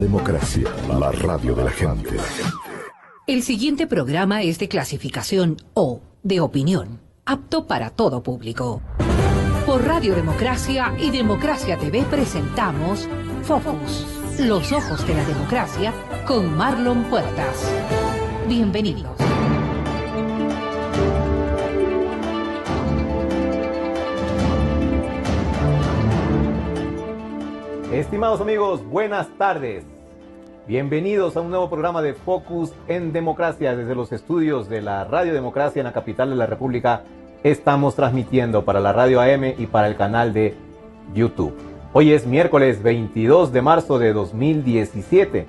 Democracia, la radio de la gente. El siguiente programa es de clasificación O, de opinión, apto para todo público. Por Radio Democracia y Democracia TV presentamos Focus, los ojos de la democracia, con Marlon Puertas. Bienvenidos. Estimados amigos, buenas tardes. Bienvenidos a un nuevo programa de Focus en Democracia. Desde los estudios de la Radio Democracia en la capital de la República, estamos transmitiendo para la Radio AM y para el canal de YouTube. Hoy es miércoles 22 de marzo de 2017.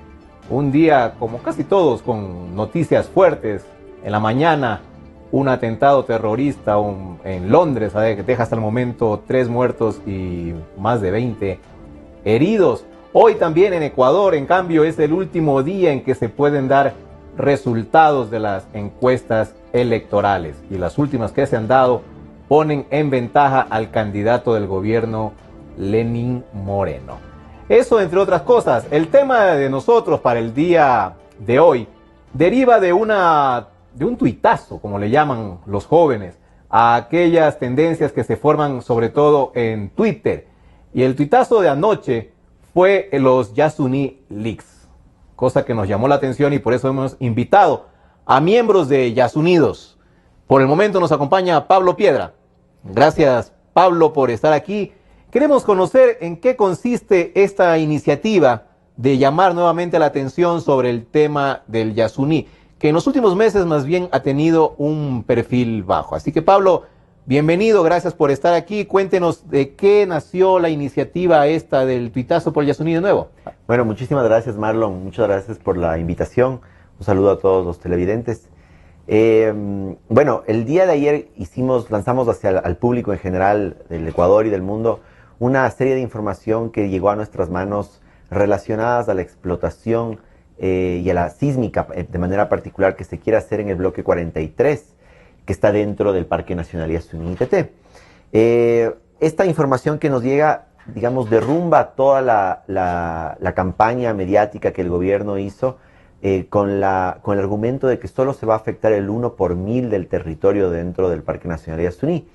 Un día, como casi todos, con noticias fuertes. En la mañana, un atentado terrorista en Londres, que deja hasta el momento 3 muertos y más de 20 heridos. Hoy también en Ecuador, en cambio, es el último día en que se pueden dar resultados de las encuestas electorales. Y las últimas que se han dado ponen en ventaja al candidato del gobierno, Lenín Moreno. Eso entre otras cosas. El tema de nosotros para el día de hoy deriva de un tuitazo, como le llaman los jóvenes, a aquellas tendencias que se forman sobre todo en Twitter. Y el tuitazo de anoche fue los Yasuní Leaks, cosa que nos llamó la atención y por eso hemos invitado a miembros de Yasunidos. Por el momento nos acompaña Pablo Piedra. Gracias, Pablo, por estar aquí. Queremos conocer en qué consiste esta iniciativa de llamar nuevamente la atención sobre el tema del Yasuní, que en los últimos meses más bien ha tenido un perfil bajo. Así que, Pablo, bienvenido, gracias por estar aquí. Cuéntenos de qué nació la iniciativa esta del tuitazo por el Yasuní de nuevo. Bueno, muchísimas gracias, Marlon. Muchas gracias por la invitación. Un saludo a todos los televidentes. Bueno, el día de ayer lanzamos hacia al público en general del Ecuador y del mundo una serie de información que llegó a nuestras manos relacionadas a la explotación y a la sísmica de manera particular que se quiere hacer en el bloque 43. Que está dentro del Parque Nacional Yasuní-Itetén. Esta información que nos llega, digamos, derrumba toda la campaña mediática que el gobierno hizo con el argumento de que solo se va a afectar el 1 por 1000 del territorio dentro del Parque Nacional Yasuní.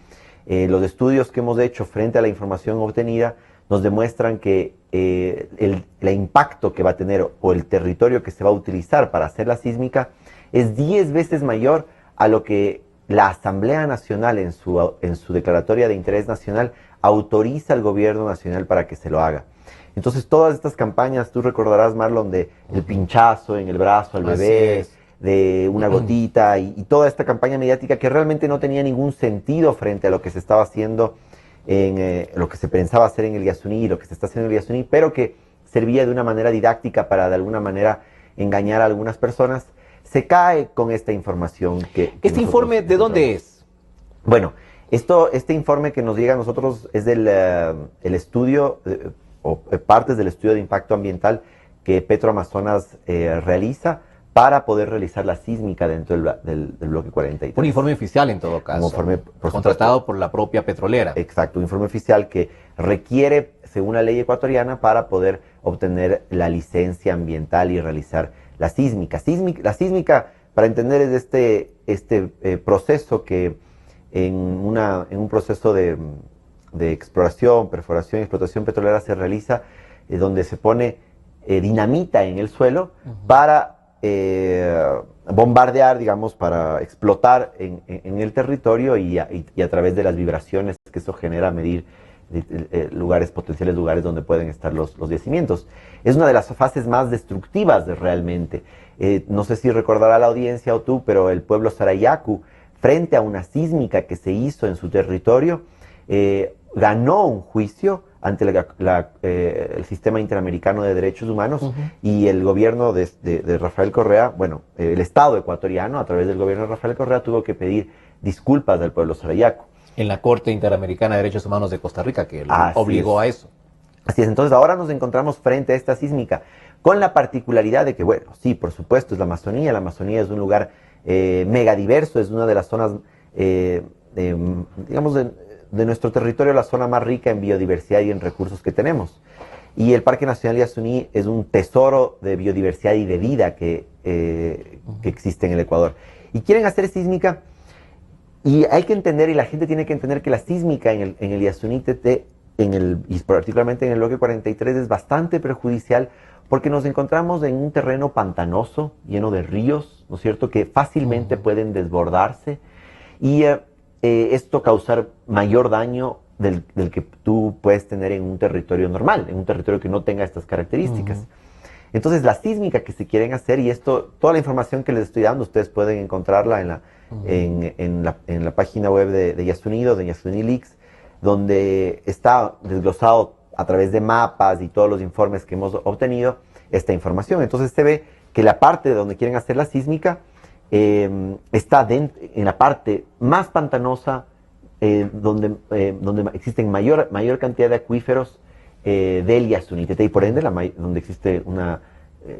Los estudios que hemos hecho frente a la información obtenida nos demuestran que el impacto que va a tener o el territorio que se va a utilizar para hacer la sísmica es 10 veces mayor a lo que la Asamblea Nacional en su declaratoria de interés nacional autoriza al gobierno nacional para que se lo haga. Entonces todas estas campañas, tú recordarás, Marlon, de el pinchazo en el brazo al bebé, de una gotita y toda esta campaña mediática que realmente no tenía ningún sentido frente a lo que se estaba haciendo en lo que se pensaba hacer en el Yasuní y lo que se está haciendo en el Yasuní, pero que servía de una manera didáctica para de alguna manera engañar a algunas personas. Se cae con esta información que ¿Este informe de dónde es? Bueno, este informe que nos llega a nosotros es del el estudio, o partes del estudio de impacto ambiental que Petroamazonas realiza para poder realizar la sísmica dentro del bloque 43. Un informe oficial en todo caso, un informe, contratado por la propia petrolera. Exacto, un informe oficial que requiere, según la ley ecuatoriana, para poder obtener la licencia ambiental y realizar la sísmica. La sísmica, para entender, es este proceso que en un proceso de exploración, perforación y explotación petrolera se realiza, donde se pone dinamita en el suelo para bombardear, digamos, para explotar en el territorio y a través de las vibraciones que eso genera, medir potenciales lugares donde pueden estar los yacimientos. Es una de las fases más destructivas realmente. No sé si recordará la audiencia o tú, pero el pueblo Sarayaku, frente a una sísmica que se hizo en su territorio, ganó un juicio ante el Sistema Interamericano de Derechos Humanos y el gobierno de Rafael Correa, bueno, el Estado ecuatoriano, a través del gobierno de Rafael Correa, tuvo que pedir disculpas al pueblo Sarayaku. En la Corte Interamericana de Derechos Humanos de Costa Rica, que lo obligó a eso. Así es, entonces ahora nos encontramos frente a esta sísmica, con la particularidad de que, bueno, sí, por supuesto, es la Amazonía es un lugar megadiverso, es una de las zonas, digamos, de nuestro territorio, la zona más rica en biodiversidad y en recursos que tenemos. Y el Parque Nacional Yasuní es un tesoro de biodiversidad y de vida que existe en el Ecuador. Y quieren hacer sísmica, y hay que entender, y la gente tiene que entender que la sísmica en el Yasuní y particularmente en el bloque 43 es bastante perjudicial porque nos encontramos en un terreno pantanoso, lleno de ríos, ¿no es cierto?, que fácilmente pueden desbordarse y esto causar mayor daño del que tú puedes tener en un territorio normal, en un territorio que no tenga estas características. Entonces, la sísmica que se quieren hacer, y esto, toda la información que les estoy dando, ustedes pueden encontrarla en la página web de Yasunido, de Yasuní Leaks, donde está desglosado a través de mapas y todos los informes que hemos obtenido esta información. Entonces se ve que la parte donde quieren hacer la sísmica está en la parte más pantanosa, donde existen mayor cantidad de acuíferos del Yasuní y por ende donde existe una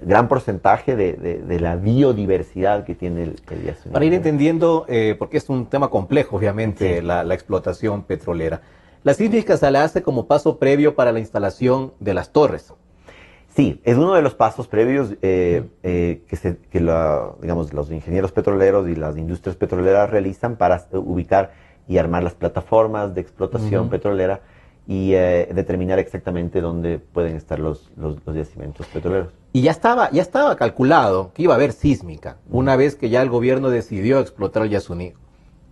gran porcentaje de la biodiversidad que tiene el Yasuní. Para ir entendiendo, porque es un tema complejo, obviamente, sí, la explotación petrolera. La sísmica se la hace como paso previo para la instalación de las torres. Sí, es uno de los pasos previos digamos, los ingenieros petroleros y las industrias petroleras realizan para ubicar y armar las plataformas de explotación petrolera y determinar exactamente dónde pueden estar los yacimientos petroleros. Y ya estaba calculado que iba a haber sísmica una vez que ya el gobierno decidió explotar el Yasuní.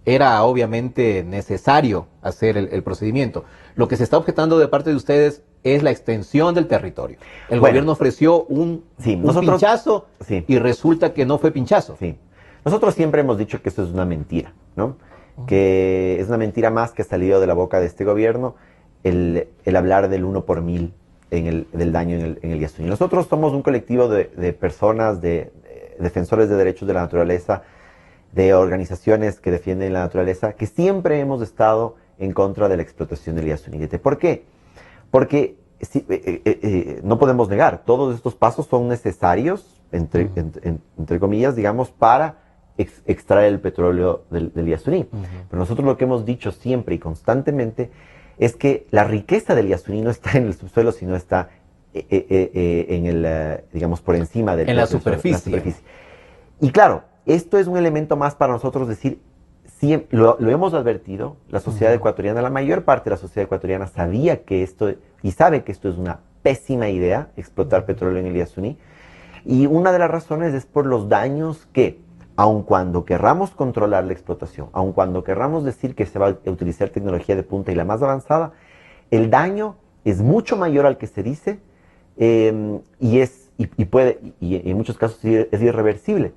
Era obviamente necesario hacer el procedimiento. Lo que se está objetando de parte de ustedes es la extensión del territorio. El gobierno ofreció un pinchazo y resulta que no fue pinchazo. Sí. Nosotros siempre hemos dicho que eso es una mentira, ¿no? Que es una mentira más que ha salido de la boca de este gobierno el hablar del 1 por 1000 del daño en el Yasuní. Nosotros somos un colectivo de personas, de defensores de derechos de la naturaleza, de organizaciones que defienden la naturaleza, que siempre hemos estado en contra de la explotación del Yasuní. ¿Por qué? Porque no podemos negar, todos estos pasos son necesarios, entre comillas, digamos, para extraer el petróleo del Yasuní. Pero nosotros lo que hemos dicho siempre y constantemente es que la riqueza del Yasuní no está en el subsuelo, sino está digamos, por encima del la superficie. Y claro, esto es un elemento más para nosotros decir, lo hemos advertido, la sociedad ecuatoriana, la mayor parte de la sociedad ecuatoriana sabía que esto, y sabe que esto es una pésima idea, explotar petróleo en el Yasuní, y una de las razones es por los daños que, aun cuando querramos controlar la explotación, aun cuando querramos decir que se va a utilizar tecnología de punta y la más avanzada, el daño es mucho mayor al que se dice, y en muchos casos es irreversible.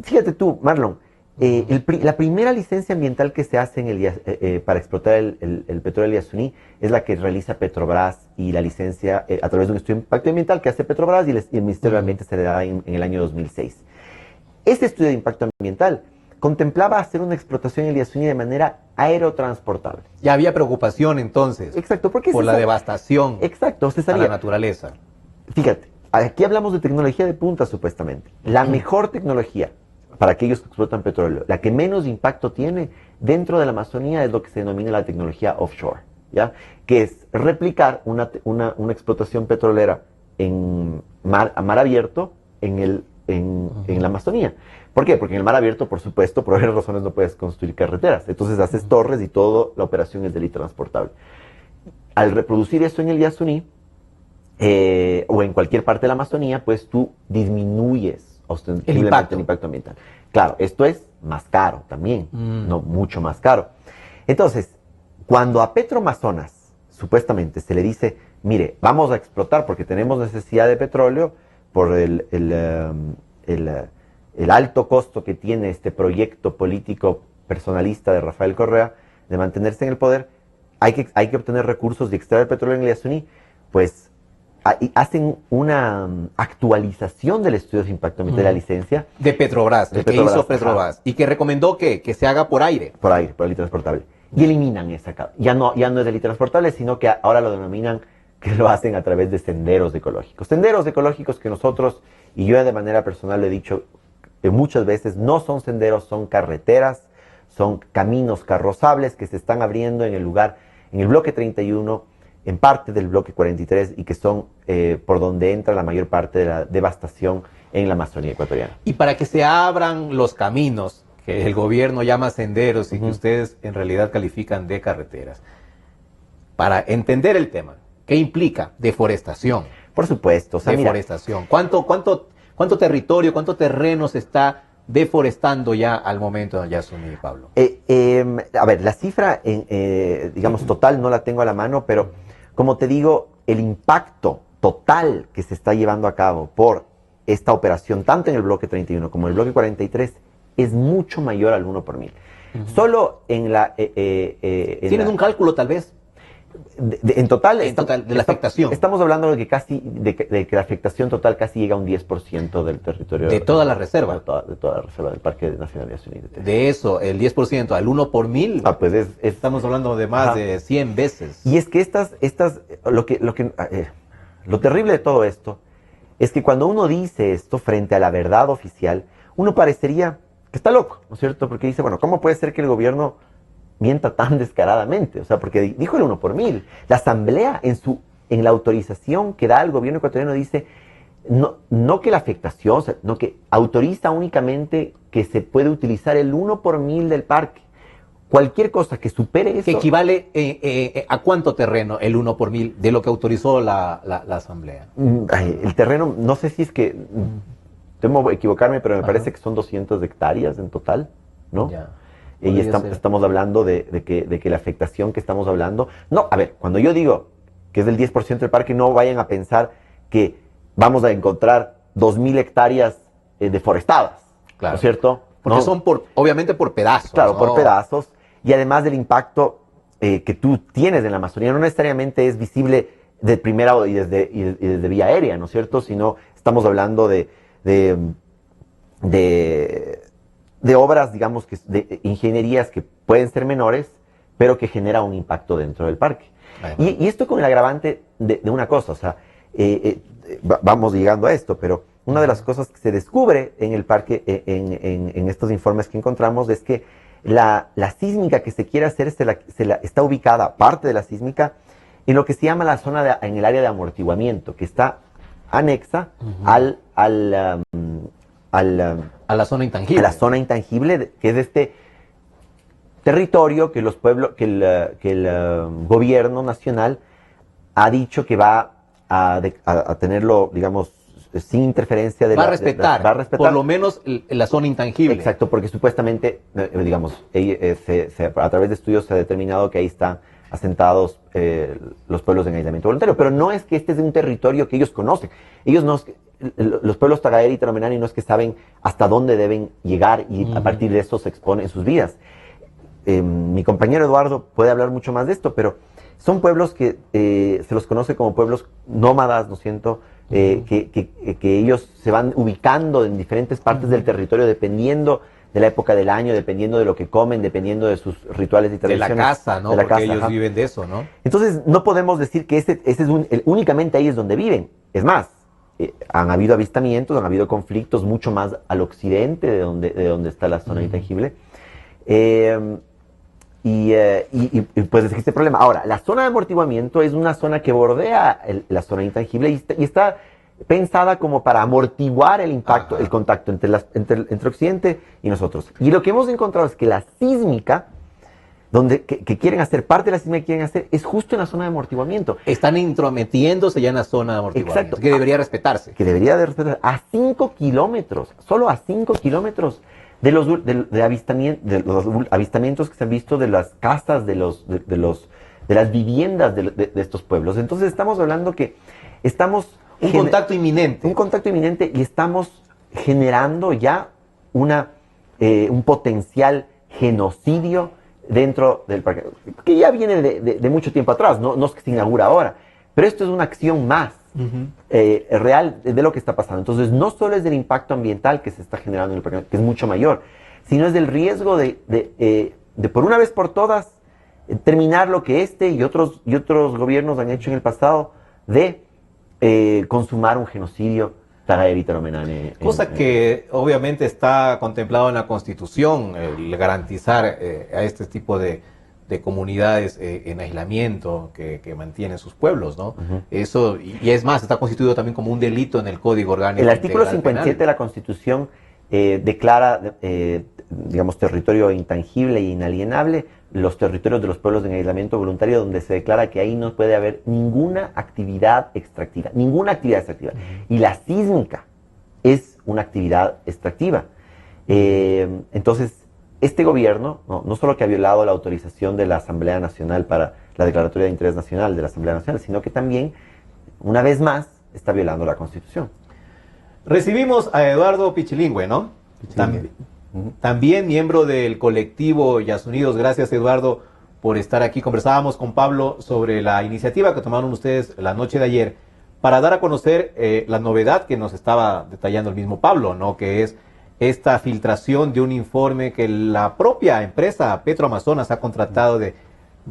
Fíjate tú, Marlon, la primera licencia ambiental que se hace para explotar el petróleo del Yasuní es la que realiza Petrobras, y la licencia a través de un estudio de impacto ambiental que hace Petrobras y el Ministerio del Ambiente se le da en el año 2006. Este estudio de impacto ambiental contemplaba hacer una explotación en el Yasuní de manera aerotransportable. Ya había preocupación entonces. Exacto, porque por la devastación. Exacto, se sabía. A la naturaleza. Fíjate, aquí hablamos de tecnología de punta supuestamente. La mejor tecnología para aquellos que explotan petróleo, la que menos impacto tiene dentro de la Amazonía, es lo que se denomina la tecnología offshore, ¿ya? Que es replicar una explotación petrolera a mar abierto en la Amazonía. ¿Por qué? Porque en el mar abierto, por supuesto, por varias razones no puedes construir carreteras. Entonces haces torres y toda la operación es transportable. Al reproducir eso en el Yasuní, o en cualquier parte de la Amazonía, pues tú disminuyes ostensiblemente el impacto ambiental. Claro, esto es más caro también, no mucho más caro. Entonces, cuando a Petroamazonas supuestamente se le dice, mire, vamos a explotar porque tenemos necesidad de petróleo por el alto costo que tiene este proyecto político personalista de Rafael Correa de mantenerse en el poder, hay que obtener recursos y extraer petróleo en el Yasuní, pues hacen una actualización del estudio de impacto ambiental de la licencia. De Petrobras, que hizo Petrobras, y que recomendó que se haga por aire. Por el transportable. Y eliminan esa capa. Ya no es el transportable, sino que ahora lo denominan, que lo hacen a través de senderos ecológicos. Senderos ecológicos que nosotros, y yo de manera personal lo he dicho muchas veces, no son senderos, son carreteras, son caminos carrozables que se están abriendo en el bloque 31, en parte del bloque 43 y que son por donde entra la mayor parte de la devastación en la Amazonía ecuatoriana. Y para que se abran los caminos que el gobierno llama senderos y que ustedes en realidad califican de carreteras, para entender el tema, ¿qué implica deforestación? Por supuesto. O sea, deforestación. ¿Cuánto territorio, cuánto terreno se está deforestando ya al momento, don Yasuni y Pablo? A ver, la cifra, digamos, total no la tengo a la mano, pero como te digo, el impacto total que se está llevando a cabo por esta operación, tanto en el bloque 31 como en el bloque 43, es mucho mayor al 1 por 1000. Solo en la... ¿Tienen un cálculo tal vez? En total, de la afectación. Estamos hablando de que la afectación total casi llega a un 10% del territorio. De toda la reserva. De toda la reserva del Parque Nacional de Yasuní. De eso, el 10% al 1 por 1000. Pues estamos hablando de más de 100 veces. Y es que lo terrible de todo esto es que cuando uno dice esto frente a la verdad oficial, uno parecería que está loco, ¿no es cierto? Porque dice, bueno, ¿cómo puede ser que el gobierno mienta tan descaradamente? O sea, porque dijo el 1 por 1000. La Asamblea, en la autorización que da al gobierno ecuatoriano, dice no que la afectación, o sea, no que autoriza únicamente que se puede utilizar el 1 por 1000 del parque. Cualquier cosa que supere eso... ¿Que equivale a cuánto terreno el 1 por 1000 de lo que autorizó la Asamblea? El terreno, no sé si es que... Temo equivocarme, pero me parece que son 200 hectáreas en total, ¿no? Ya. Y estamos hablando de que la afectación que estamos hablando... No, a ver, cuando yo digo que es del 10% del parque, no vayan a pensar que vamos a encontrar 2000 hectáreas deforestadas, claro. ¿No es cierto? Porque no. son obviamente por pedazos. Claro, ¿no? por pedazos. Y además del impacto que tú tienes en la Amazonía, no necesariamente es visible de primera y desde vía aérea, ¿no es cierto? Sino estamos hablando de obras, digamos, de ingenierías que pueden ser menores, pero que genera un impacto dentro del parque. Y esto con el agravante de una cosa, o sea, vamos llegando a esto, pero una de las cosas que se descubre en el parque, en estos informes que encontramos, es que la sísmica que se quiere hacer está ubicada, parte de la sísmica, en lo que se llama en el área de amortiguamiento, que está anexa a la zona intangible. A la zona intangible, que es este territorio que el gobierno nacional ha dicho que va a tenerlo, digamos, sin interferencia de va a respetar por lo menos la zona intangible. Exacto, porque supuestamente, digamos, a través de estudios se ha determinado que ahí están asentados los pueblos en aislamiento voluntario, pero no es que este es un territorio que ellos conocen. Los pueblos Tagaeri y Taromenani no es que saben hasta dónde deben llegar y a partir de eso se exponen sus vidas. Mi compañero Eduardo puede hablar mucho más de esto, pero son pueblos que se los conoce como pueblos nómadas, ¿no siento? Que ellos se van ubicando en diferentes partes del territorio dependiendo de la época del año, dependiendo de lo que comen, dependiendo de sus rituales y tradiciones. De la casa, ¿no? Porque ellos viven de eso, ¿no? Entonces, no podemos decir que ese es únicamente ahí es donde viven. Es más, han habido avistamientos, han habido conflictos mucho más al occidente de donde está la zona intangible. Pues existe el problema. Ahora, la zona de amortiguamiento es una zona que bordea la zona intangible y está pensada como para amortiguar el impacto, el contacto entre Occidente y nosotros. Y lo que hemos encontrado es que la sísmica, que quieren hacer, parte de la sísmica que quieren hacer, es justo en la zona de amortiguamiento. Están intrometiéndose ya en la zona de amortiguamiento. Exacto. Que debería respetarse. Que debería de respetarse a 5 kilómetros, solo a 5 kilómetros de los avistamientos que se han visto de las casas, de las viviendas de estos pueblos. Entonces estamos hablando que estamos... Un contacto inminente. Un contacto inminente y estamos generando ya un potencial genocidio dentro del parque, que ya viene de mucho tiempo atrás, no es que se inaugura ahora, pero esto es una acción más real de lo que está pasando. Entonces no solo es del impacto ambiental que se está generando en el parque, que es mucho mayor, sino es del riesgo de por una vez por todas terminar lo que y otros gobiernos han hecho en el pasado de consumar un genocidio Tagaeri Taromenani. Cosa que obviamente está contemplado en la Constitución, el garantizar a este tipo de de comunidades en aislamiento que mantienen sus pueblos, ¿no? Eso, y es más, está constituido también como un delito en el Código Orgánico. El artículo 57 penal de la Constitución declara, digamos, territorio intangible e inalienable los territorios de los pueblos en aislamiento voluntario, donde se declara que ahí no puede haber ninguna actividad extractiva, Y la sísmica es una actividad extractiva. Entonces, este gobierno, no solo que ha violado la autorización de la Asamblea Nacional para la Declaratoria de Interés Nacional de la Asamblea Nacional, sino que también, una vez más, está violando la Constitución. Recibimos a Eduardo Pichilingüe, ¿no? También miembro del colectivo Yasunidos. Gracias, Eduardo, por estar aquí. Conversábamos con Pablo sobre la iniciativa que tomaron ustedes la noche de ayer para dar a conocer la novedad que nos estaba detallando el mismo Pablo, ¿no? Que es esta filtración de un informe que la propia empresa Petroamazonas ha contratado de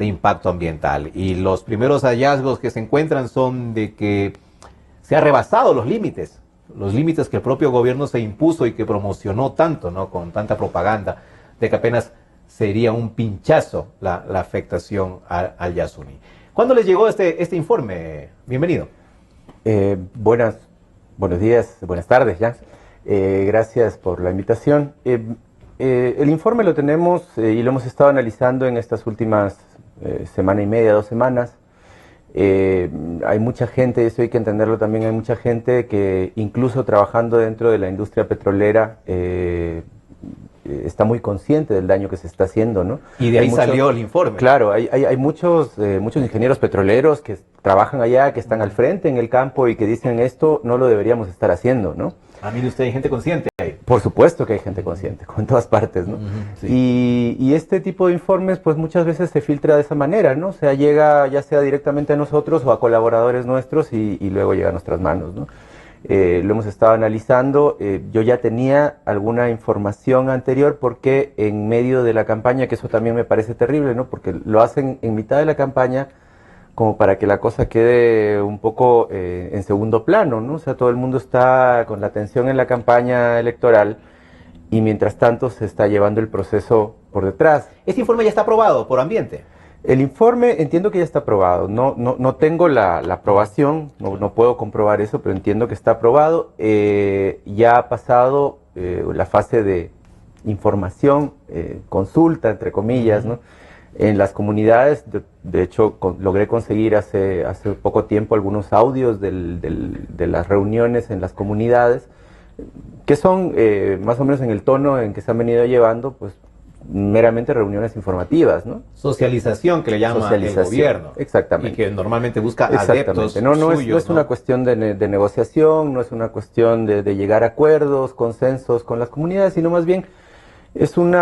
impacto ambiental. Y los primeros hallazgos que se encuentran son de que se ha rebasado los límites que el propio gobierno se impuso y que promocionó tanto, ¿no? Con tanta propaganda, de que apenas sería un pinchazo la afectación al Yasuni. ¿Cuándo les llegó este informe? Bienvenido. Buenos días, buenas tardes ya. Gracias por la invitación. El informe lo tenemos y lo hemos estado analizando en estas últimas semana y media, 2 semanas. Hay mucha gente, eso hay que entenderlo también, hay mucha gente que incluso trabajando dentro de la industria petrolera está muy consciente del daño que se está haciendo, ¿no? Y de ahí salió el informe. Claro, hay muchos ingenieros petroleros que trabajan allá, que están al frente en el campo y que dicen esto no lo deberíamos estar haciendo, ¿no? Mire usted, hay gente consciente ahí. Por supuesto que hay gente consciente, en todas partes, ¿no? Sí. Y este tipo de informes, pues muchas veces se filtra de esa manera, ¿no? O sea, llega ya sea directamente a nosotros o a colaboradores nuestros y luego llega a nuestras manos, ¿no? Lo hemos estado analizando. Yo ya tenía alguna información anterior porque en medio de la campaña, que eso también me parece terrible, ¿no? Porque lo hacen en mitad de la campaña como para que la cosa quede un poco en segundo plano, ¿no? O sea, todo el mundo está con la atención en la campaña electoral y mientras tanto se está llevando el proceso por detrás. ¿Este informe ya está aprobado por Ambiente? El informe entiendo que ya está aprobado. No tengo la aprobación, no puedo comprobar eso, pero entiendo que está aprobado. Ya ha pasado la fase de información, consulta, entre comillas, ¿no? En las comunidades. De hecho, logré conseguir hace poco tiempo algunos audios de las reuniones en las comunidades, que son más o menos en el tono en que se han venido llevando, pues meramente reuniones informativas, ¿no? Socialización, que le llama el gobierno. Exactamente. Y que normalmente busca adeptos suyos, no es una cuestión de negociación, no es una cuestión de llegar a acuerdos, consensos con las comunidades, sino más bien es un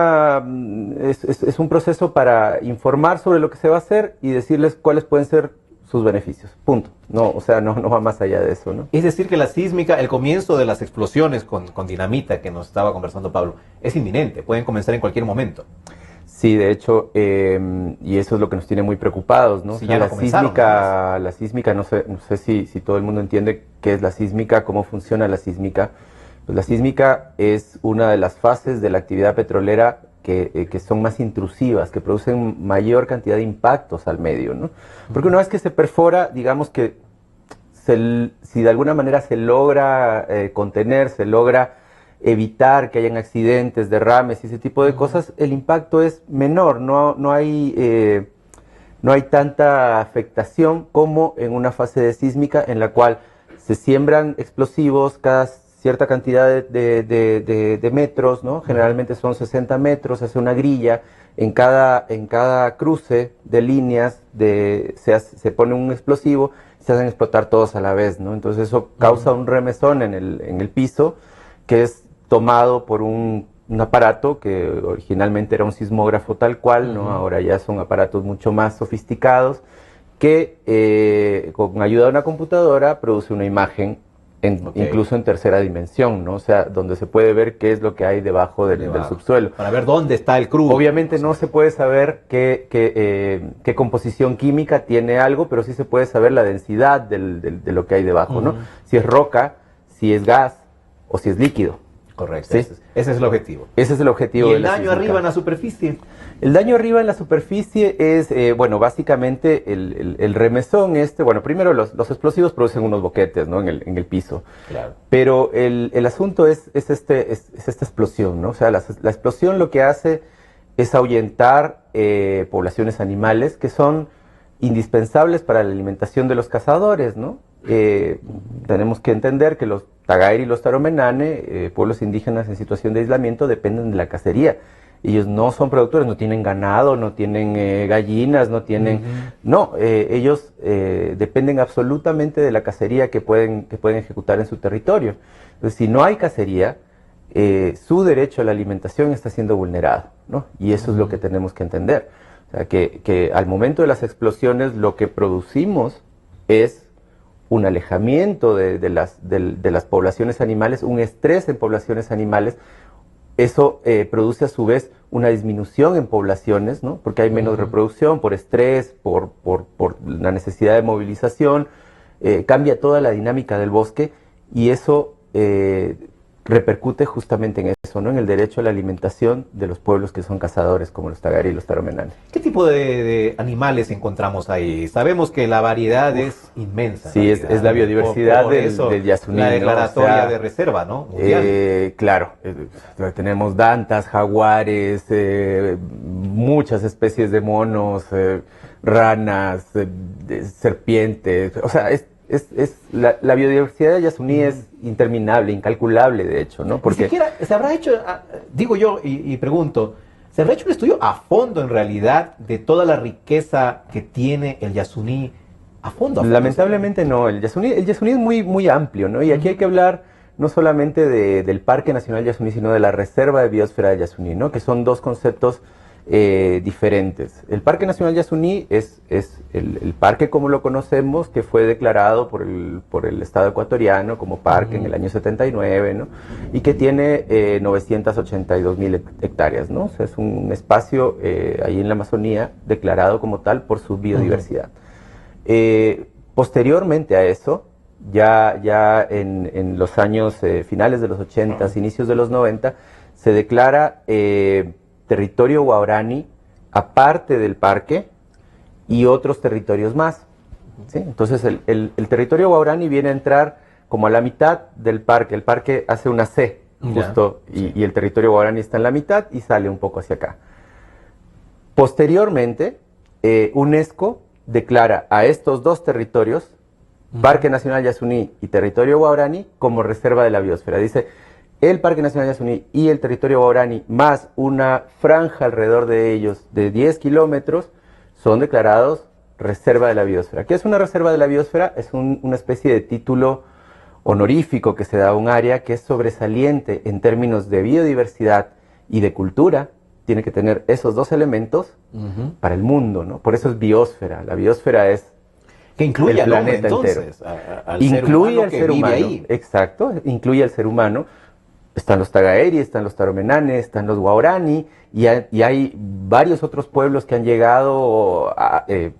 proceso para informar sobre lo que se va a hacer y decirles cuáles pueden ser sus beneficios. Punto. No, o sea, no va más allá de eso, ¿no? Es decir, que la sísmica, el comienzo de las explosiones con dinamita que nos estaba conversando Pablo, es inminente, pueden comenzar en cualquier momento. Sí, de hecho, y eso es lo que nos tiene muy preocupados, ¿no? Sí, o sea, ya la sísmica, no sé si todo el mundo entiende qué es la sísmica, cómo funciona la sísmica. Pues la sísmica es una de las fases de la actividad petrolera que son más intrusivas, que producen mayor cantidad de impactos al medio, ¿no? Porque una vez que se perfora, digamos que si de alguna manera se logra contener, se logra evitar que hayan accidentes, derrames y ese tipo de cosas, el impacto es menor, no hay tanta afectación como en una fase de sísmica en la cual se siembran explosivos cada cierta cantidad de metros, ¿no? Generalmente son 60 metros, se hace una grilla, en cada cruce de líneas se pone un explosivo, se hacen explotar todos a la vez, ¿no? Entonces eso causa un remesón en el piso, que es tomado por un aparato que originalmente era un sismógrafo tal cual, ¿no? Ahora ya son aparatos mucho más sofisticados que con ayuda de una computadora produce una imagen incluso en tercera dimensión, ¿no? O sea, donde se puede ver qué es lo que hay debajo del subsuelo. Para ver dónde está el crudo. Obviamente no se puede saber qué composición química tiene algo, pero sí se puede saber la densidad de lo que hay debajo, ¿no? Si es roca, si es gas o si es líquido. Correcto, ¿Sí? ese es el objetivo. Ese es el objetivo. ¿Y de el la daño sísmica. arriba en la superficie? El daño arriba en la superficie es, bueno, básicamente el remesón bueno, primero los explosivos producen unos boquetes, ¿no? En el piso. Claro. Pero el asunto es esta explosión, ¿no? O sea, la explosión lo que hace es ahuyentar poblaciones animales que son indispensables para la alimentación de los cazadores, ¿no? Tenemos que entender que los Tagaire y los Taromenane, pueblos indígenas en situación de aislamiento, dependen de la cacería. Ellos no son productores, no tienen ganado, no tienen gallinas, no tienen... No, ellos dependen absolutamente de la cacería que pueden ejecutar en su territorio. Entonces, si no hay cacería, su derecho a la alimentación está siendo vulnerado, ¿no? Y eso es lo que tenemos que entender. O sea, que al momento de las explosiones lo que producimos es un alejamiento de las poblaciones animales, un estrés en poblaciones animales. Eso produce a su vez una disminución en poblaciones, ¿no? Porque hay menos reproducción por estrés, por la necesidad de movilización, cambia toda la dinámica del bosque y eso repercute justamente en eso, ¿no? En el derecho a la alimentación de los pueblos que son cazadores, como los Tagaire y los Taromenane. ¿Qué tipo de animales encontramos ahí? Sabemos que la variedad es inmensa. Sí, es la biodiversidad por eso, del Yasuní, la declaratoria, ¿no? O sea, de reserva, ¿no? Mundial. Claro, tenemos dantas, jaguares, muchas especies de monos, ranas, serpientes, o sea, la biodiversidad de Yasuní es interminable, incalculable, de hecho, ¿no? Porque Ni siquiera se habrá hecho, digo yo y pregunto, ¿se habrá hecho un estudio a fondo en realidad de toda la riqueza que tiene el Yasuní a fondo? Lamentablemente no, el Yasuní es muy, muy amplio, ¿no? Y aquí hay que hablar no solamente del Parque Nacional Yasuní, sino de la Reserva de Biosfera de Yasuní, ¿no? Que son dos conceptos diferentes. El Parque Nacional Yasuní es el parque como lo conocemos, que fue declarado por el Estado ecuatoriano como parque en el año 79, ¿no? Y que tiene 982.000 hectáreas, ¿no? O sea, es un espacio ahí en la Amazonía declarado como tal por su biodiversidad. Posteriormente a eso, ya en los años finales de los 80, inicios de los 90, se declara territorio guaraní aparte del parque y otros territorios más, ¿sí? Entonces el territorio guaraní viene a entrar como a la mitad del parque. El parque hace una C justo y el territorio guaraní está en la mitad y sale un poco hacia acá. Posteriormente, UNESCO declara a estos dos territorios, Parque Nacional Yasuní y Territorio Guaraní, como reserva de la biosfera. Dice, el Parque Nacional Yasuní y el Territorio Guaraní, más una franja alrededor de ellos de 10 kilómetros, son declarados reserva de la biosfera. ¿Qué es una reserva de la biosfera? Es una especie de título honorífico que se da a un área que es sobresaliente en términos de biodiversidad y de cultura. Tiene que tener esos dos elementos para el mundo, ¿no? Por eso es biosfera. La biosfera es que incluye el planeta entero. Incluye al ser humano. Exacto, incluye al ser humano. Están los Tagaire, están los Taromenane, están los Guaraní, y hay varios otros pueblos que han llegado,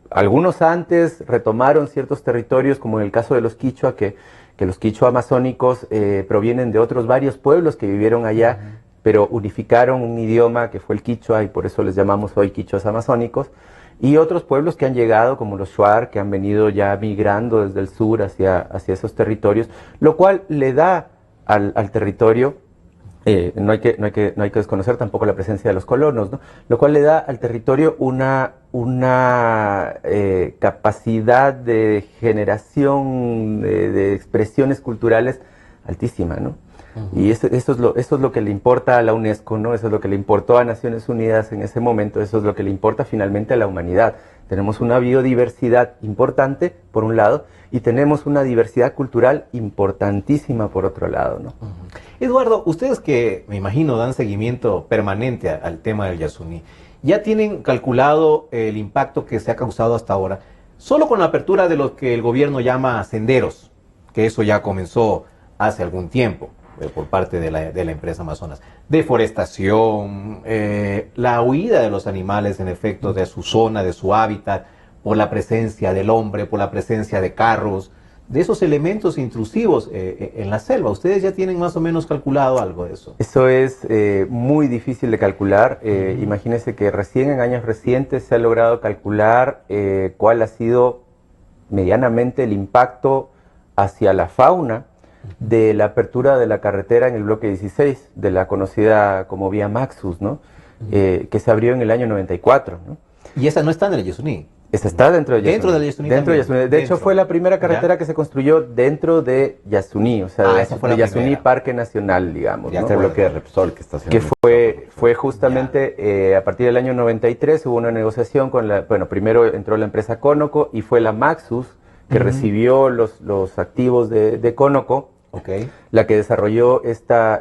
algunos antes retomaron ciertos territorios, como en el caso de los Quichua, que los Quichua amazónicos provienen de otros varios pueblos que vivieron allá, pero unificaron un idioma que fue el Quichua, y por eso les llamamos hoy Quichuas amazónicos, y otros pueblos que han llegado, como los Shuar, que han venido ya migrando desde el sur hacia esos territorios, lo cual le da al territorio, no hay que desconocer tampoco la presencia de los colonos, ¿no? Lo cual le da al territorio una capacidad de generación de expresiones culturales altísima, ¿no? Y eso es lo que le importa a la UNESCO, ¿no? Eso es lo que le importó a Naciones Unidas en ese momento, eso es lo que le importa finalmente a la humanidad. Tenemos una biodiversidad importante, por un lado, y tenemos una diversidad cultural importantísima, por otro lado, ¿no? Eduardo, ustedes que, me imagino, dan seguimiento permanente al tema del Yasuní, ya tienen calculado el impacto que se ha causado hasta ahora, solo con la apertura de lo que el gobierno llama senderos, que eso ya comenzó hace algún tiempo por parte de la empresa Amazonas. Deforestación, la huida de los animales, en efecto, de su zona, de su hábitat, por la presencia del hombre, por la presencia de carros. de esos elementos intrusivos en la selva. ¿Ustedes ya tienen más o menos calculado algo de eso? Eso es muy difícil de calcular. Imagínense que recién en años recientes se ha logrado calcular cuál ha sido medianamente el impacto hacia la fauna de la apertura de la carretera en el bloque 16, de la conocida como Vía Maxus, ¿no? Que se abrió en el año 94, ¿no? Y esa no está en el Yasuní. Esa está dentro de Yasuní. Dentro del Yasuní Dentro de también. Yasuní. De hecho, fue la primera carretera que se construyó dentro de Yasuní, o sea, esa fue la de Yasuní primera. Parque Nacional, digamos, Ya ¿no? está el bloque de Repsol que está haciendo. Que fue justamente a partir del año 93 hubo una negociación con bueno, primero entró la empresa Conoco y fue la Maxus que recibió los activos de Conoco, la que desarrolló esta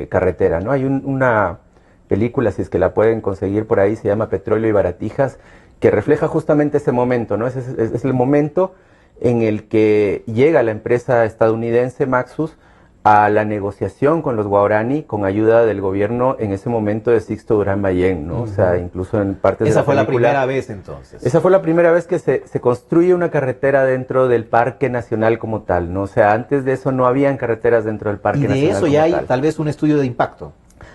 carretera, ¿no? Hay una película, si es que la pueden conseguir por ahí, se llama Petróleo y Baratijas, que refleja justamente ese momento, ¿no? Es el momento en el que llega la empresa estadounidense Maxus a la negociación con los guaraní con ayuda del gobierno en ese momento de Sixto Durán Ballén, ¿no? O sea, incluso en partes de la película. Esa fue la primera vez entonces. Esa fue la primera vez que se construye una carretera dentro del Parque Nacional como tal, ¿no? O sea, antes de eso no habían carreteras dentro del Parque Nacional. Y de eso ya hay tal vez un estudio de impacto.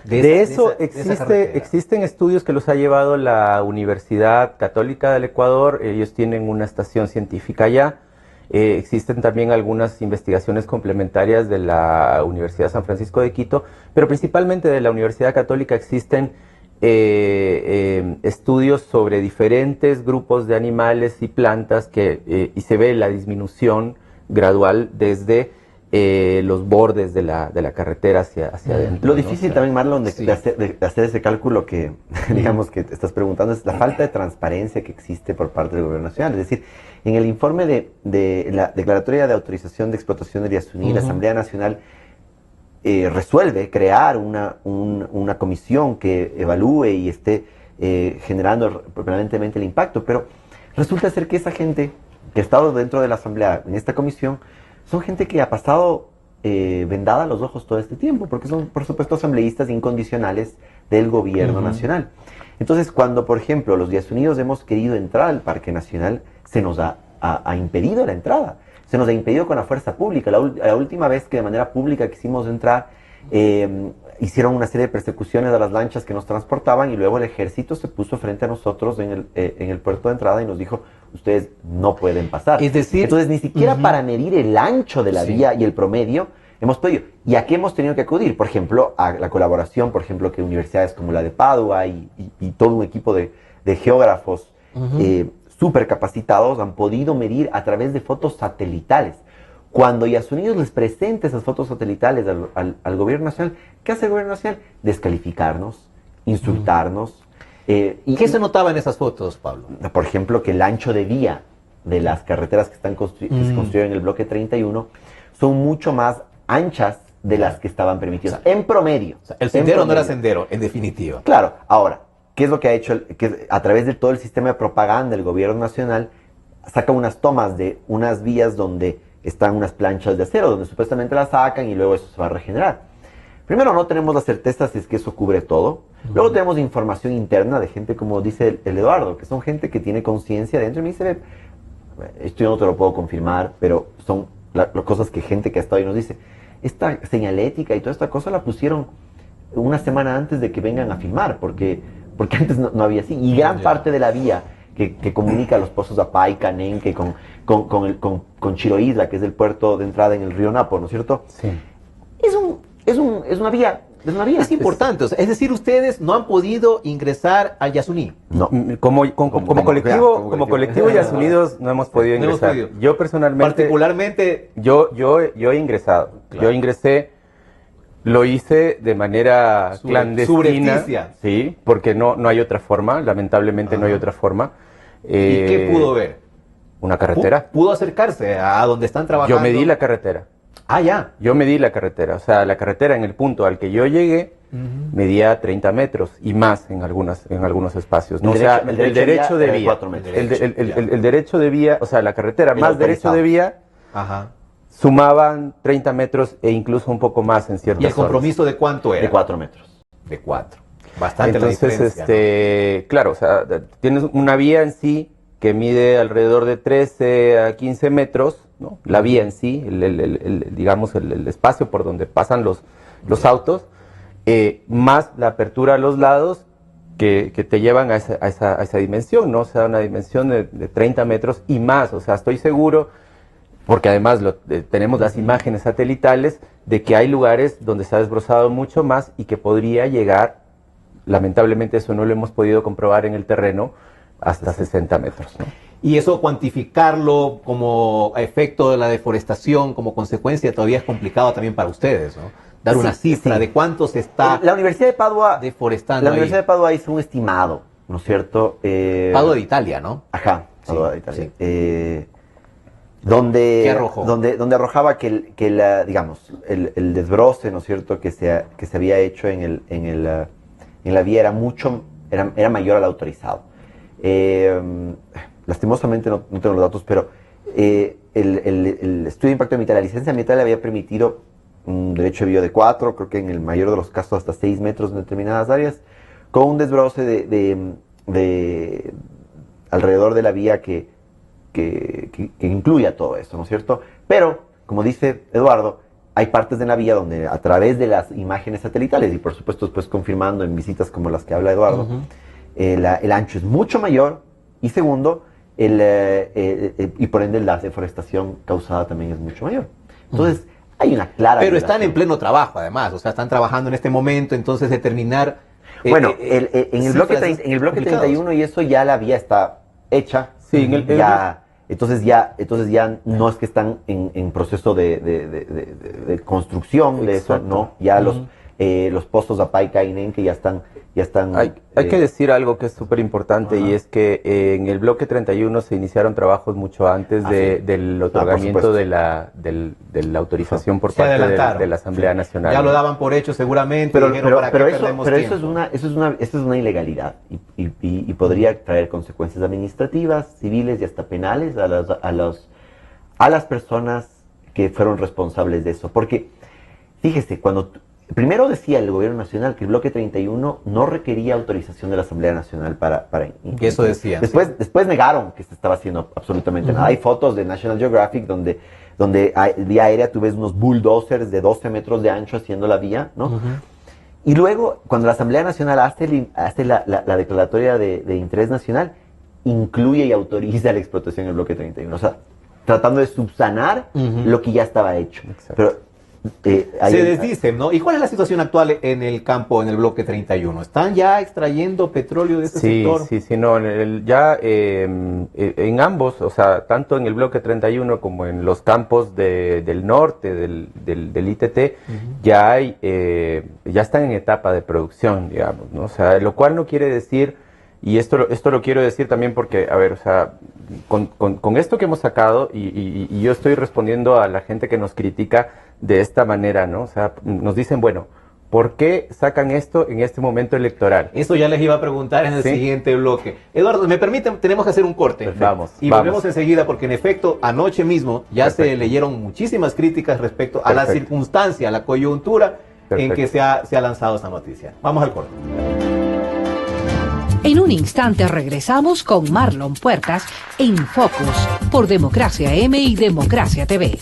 Existen estudios que los ha llevado la Universidad Católica del Ecuador, ellos tienen una estación científica allá. Existen también algunas investigaciones complementarias de la Universidad San Francisco de Quito, pero principalmente de la Universidad Católica existen estudios sobre diferentes grupos de animales y plantas y se ve la disminución gradual desde los bordes de la carretera hacia adentro. Lo difícil también, Marlon, de hacer ese cálculo que, digamos, que te estás preguntando, es la falta de transparencia que existe por parte del Gobierno Nacional. Es decir, en el informe de la Declaratoria de Autorización de Explotación del Yasuní, la Asamblea Nacional resuelve crear una comisión que evalúe y esté generando permanentemente el impacto, pero resulta ser que esa gente que ha estado dentro de la Asamblea en esta comisión son gente que ha pasado vendada los ojos todo este tiempo, porque son, por supuesto, asambleístas incondicionales del gobierno nacional. Entonces, cuando, por ejemplo, los Yasuníes hemos querido entrar al Parque Nacional, se nos ha impedido la entrada. Se nos ha impedido con la fuerza pública. La última vez que de manera pública quisimos entrar, hicieron una serie de persecuciones a las lanchas que nos transportaban y luego el ejército se puso frente a nosotros en el puerto de entrada y nos dijo, ustedes no pueden pasar. Es decir, entonces ni siquiera para medir el ancho de la vía y el promedio hemos podido. ¿Y a qué hemos tenido que acudir? Por ejemplo, a la colaboración, por ejemplo, que universidades como la de Padua y todo un equipo de geógrafos súper capacitados han podido medir a través de fotos satelitales. Cuando Yasuní les presenta esas fotos satelitales al Gobierno Nacional, ¿qué hace el Gobierno Nacional? Descalificarnos, insultarnos. ¿Y qué se notaba en esas fotos, Pablo? Por ejemplo, que el ancho de vía de las carreteras que se construyeron en el bloque 31 son mucho más anchas de las que estaban permitidas, en promedio. O sea, el sendero no era sendero, en definitiva. Claro, ahora, ¿qué es lo que ha hecho? Que a través de todo el sistema de propaganda del Gobierno Nacional saca unas tomas de unas vías donde están unas planchas de acero, donde supuestamente las sacan y luego eso se va a regenerar. Primero, no tenemos la certeza si es que eso cubre todo. Luego tenemos información interna de gente, como dice el Eduardo, que son gente que tiene conciencia dentro. Y me dice, esto yo no te lo puedo confirmar, pero son las cosas que gente que ha estado ahí nos dice. Esta señalética y toda esta cosa la pusieron una semana antes de que vengan a filmar, porque antes no había así. Y gran parte de la vía que comunica los pozos de Apay, Canenque, con Chiroísla, que es el puerto de entrada en el río Napo, ¿no es cierto? Sí. Es una vía. Es importante, o sea, es decir, ustedes no han podido ingresar al Yasuní. No. Como colectivo Yasunidos no hemos podido ingresar. Yo personalmente... Particularmente... Yo he ingresado. Claro. Yo ingresé, lo hice de manera clandestina. Subrepticia. Sí, porque no hay otra forma, lamentablemente no hay otra forma. ¿Y qué pudo ver? Una carretera. ¿Pudo acercarse a donde están trabajando? Yo medí la carretera. Ah, ya. Yo medí la carretera, o sea, la carretera en el punto al que yo llegué medía 30 metros y más en algunos espacios, ¿no? El derecho de vía, el derecho de vía, o sea, la carretera más derecho de vía, sumaban 30 metros e incluso un poco más en ciertas ¿Y el compromiso de cuánto era? De 4 metros. De 4. Bastante. Entonces, la diferencia, ¿no? claro, o sea, tienes una vía en sí que mide alrededor de 13 a 15 metros, ¿no? La vía en sí, digamos el espacio por donde pasan los autos, más la apertura a los lados que te llevan a esa dimensión, ¿no? O sea, una dimensión de 30 metros y más. O sea, estoy seguro, porque además tenemos las imágenes satelitales, de que hay lugares donde se ha desbrozado mucho más y que podría llegar, lamentablemente eso no lo hemos podido comprobar en el terreno, hasta 60 metros, ¿no? Y eso cuantificarlo como efecto de la deforestación, como consecuencia, todavía es complicado también para ustedes, ¿no? Dar una cifra de cuánto se está la Universidad de Padua deforestando. La Universidad de Padua hizo un estimado, ¿no es cierto? Padua de Italia, ¿no? Ajá, Padua de Italia. Sí. ¿Qué arrojó? Donde arrojaba que digamos, el desbroce, ¿no es cierto?, que se había hecho en la vía era mayor al autorizado. Lastimosamente no tengo los datos, pero el estudio de impacto ambiental, la licencia ambiental había permitido un derecho de vío de 4, creo que en el mayor de los casos hasta 6 metros en determinadas áreas, con un desbroce de alrededor de la vía que incluya todo esto, ¿no es cierto? Pero, como dice Eduardo, hay partes de la vía donde a través de las imágenes satelitales y por supuesto después confirmando en visitas como las que habla Eduardo, el ancho es mucho mayor y segundo, y por ende la deforestación causada también es mucho mayor. Entonces, hay una clara Pero relación. están en pleno trabajo además, o sea, están trabajando en este momento, entonces determinar... Bueno, en el bloque 31 y eso ya la vía está hecha. Sí, entonces ya no es que están en proceso de construcción de eso, no, ya los pozos Apaica y Nenque ya están Hay que decir algo que es súper importante y es que en el bloque 31 se iniciaron trabajos mucho antes del otorgamiento de la autorización por parte de la Asamblea Nacional. Ya lo daban por hecho seguramente. Pero eso es una ilegalidad y podría traer consecuencias administrativas, civiles y hasta penales a las personas que fueron responsables de eso. Porque, fíjese, primero decía el gobierno nacional que el bloque 31 no requería autorización de la Asamblea Nacional para eso decía. Después negaron que se estaba haciendo absolutamente nada. Hay fotos de National Geographic donde vía aérea tú ves unos bulldozers de 12 metros de ancho haciendo la vía, ¿no? Y luego, cuando la Asamblea Nacional hace la declaratoria de interés nacional, incluye y autoriza la explotación del bloque 31. O sea, tratando de subsanar lo que ya estaba hecho. Exacto. Pero se desdicen, ¿no? ¿Y cuál es la situación actual en el campo, en el bloque 31? ¿Están ya extrayendo petróleo de ese sector? Sí, no, en ambos, o sea, tanto en el bloque 31 como en los campos del norte del ITT, ya están en etapa de producción, digamos, ¿no? O sea, lo cual no quiere decir, y esto lo quiero decir también porque, a ver, o sea, con esto que hemos sacado, y yo estoy respondiendo a la gente que nos critica de esta manera, ¿no? O sea, nos dicen, bueno, ¿por qué sacan esto en este momento electoral? Eso ya les iba a preguntar en el siguiente bloque. Eduardo, ¿me permiten? Tenemos que hacer un corte. Perfecto. Volvemos enseguida porque en efecto anoche mismo ya se leyeron muchísimas críticas respecto a la circunstancia, a la coyuntura en que se ha lanzado esta noticia. Vamos al corte. En un instante regresamos con Marlon Puertas en Focus por Democracia M y Democracia TV.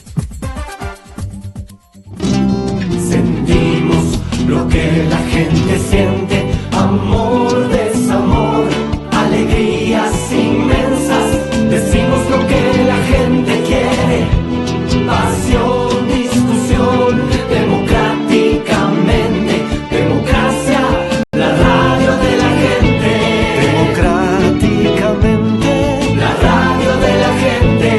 Sentimos lo que la gente siente, amor, desamor, alegrías inmensas. Decimos lo que la gente quiere, pasión, discusión, democráticamente, democracia, la radio de la gente. Democráticamente, la radio de la gente.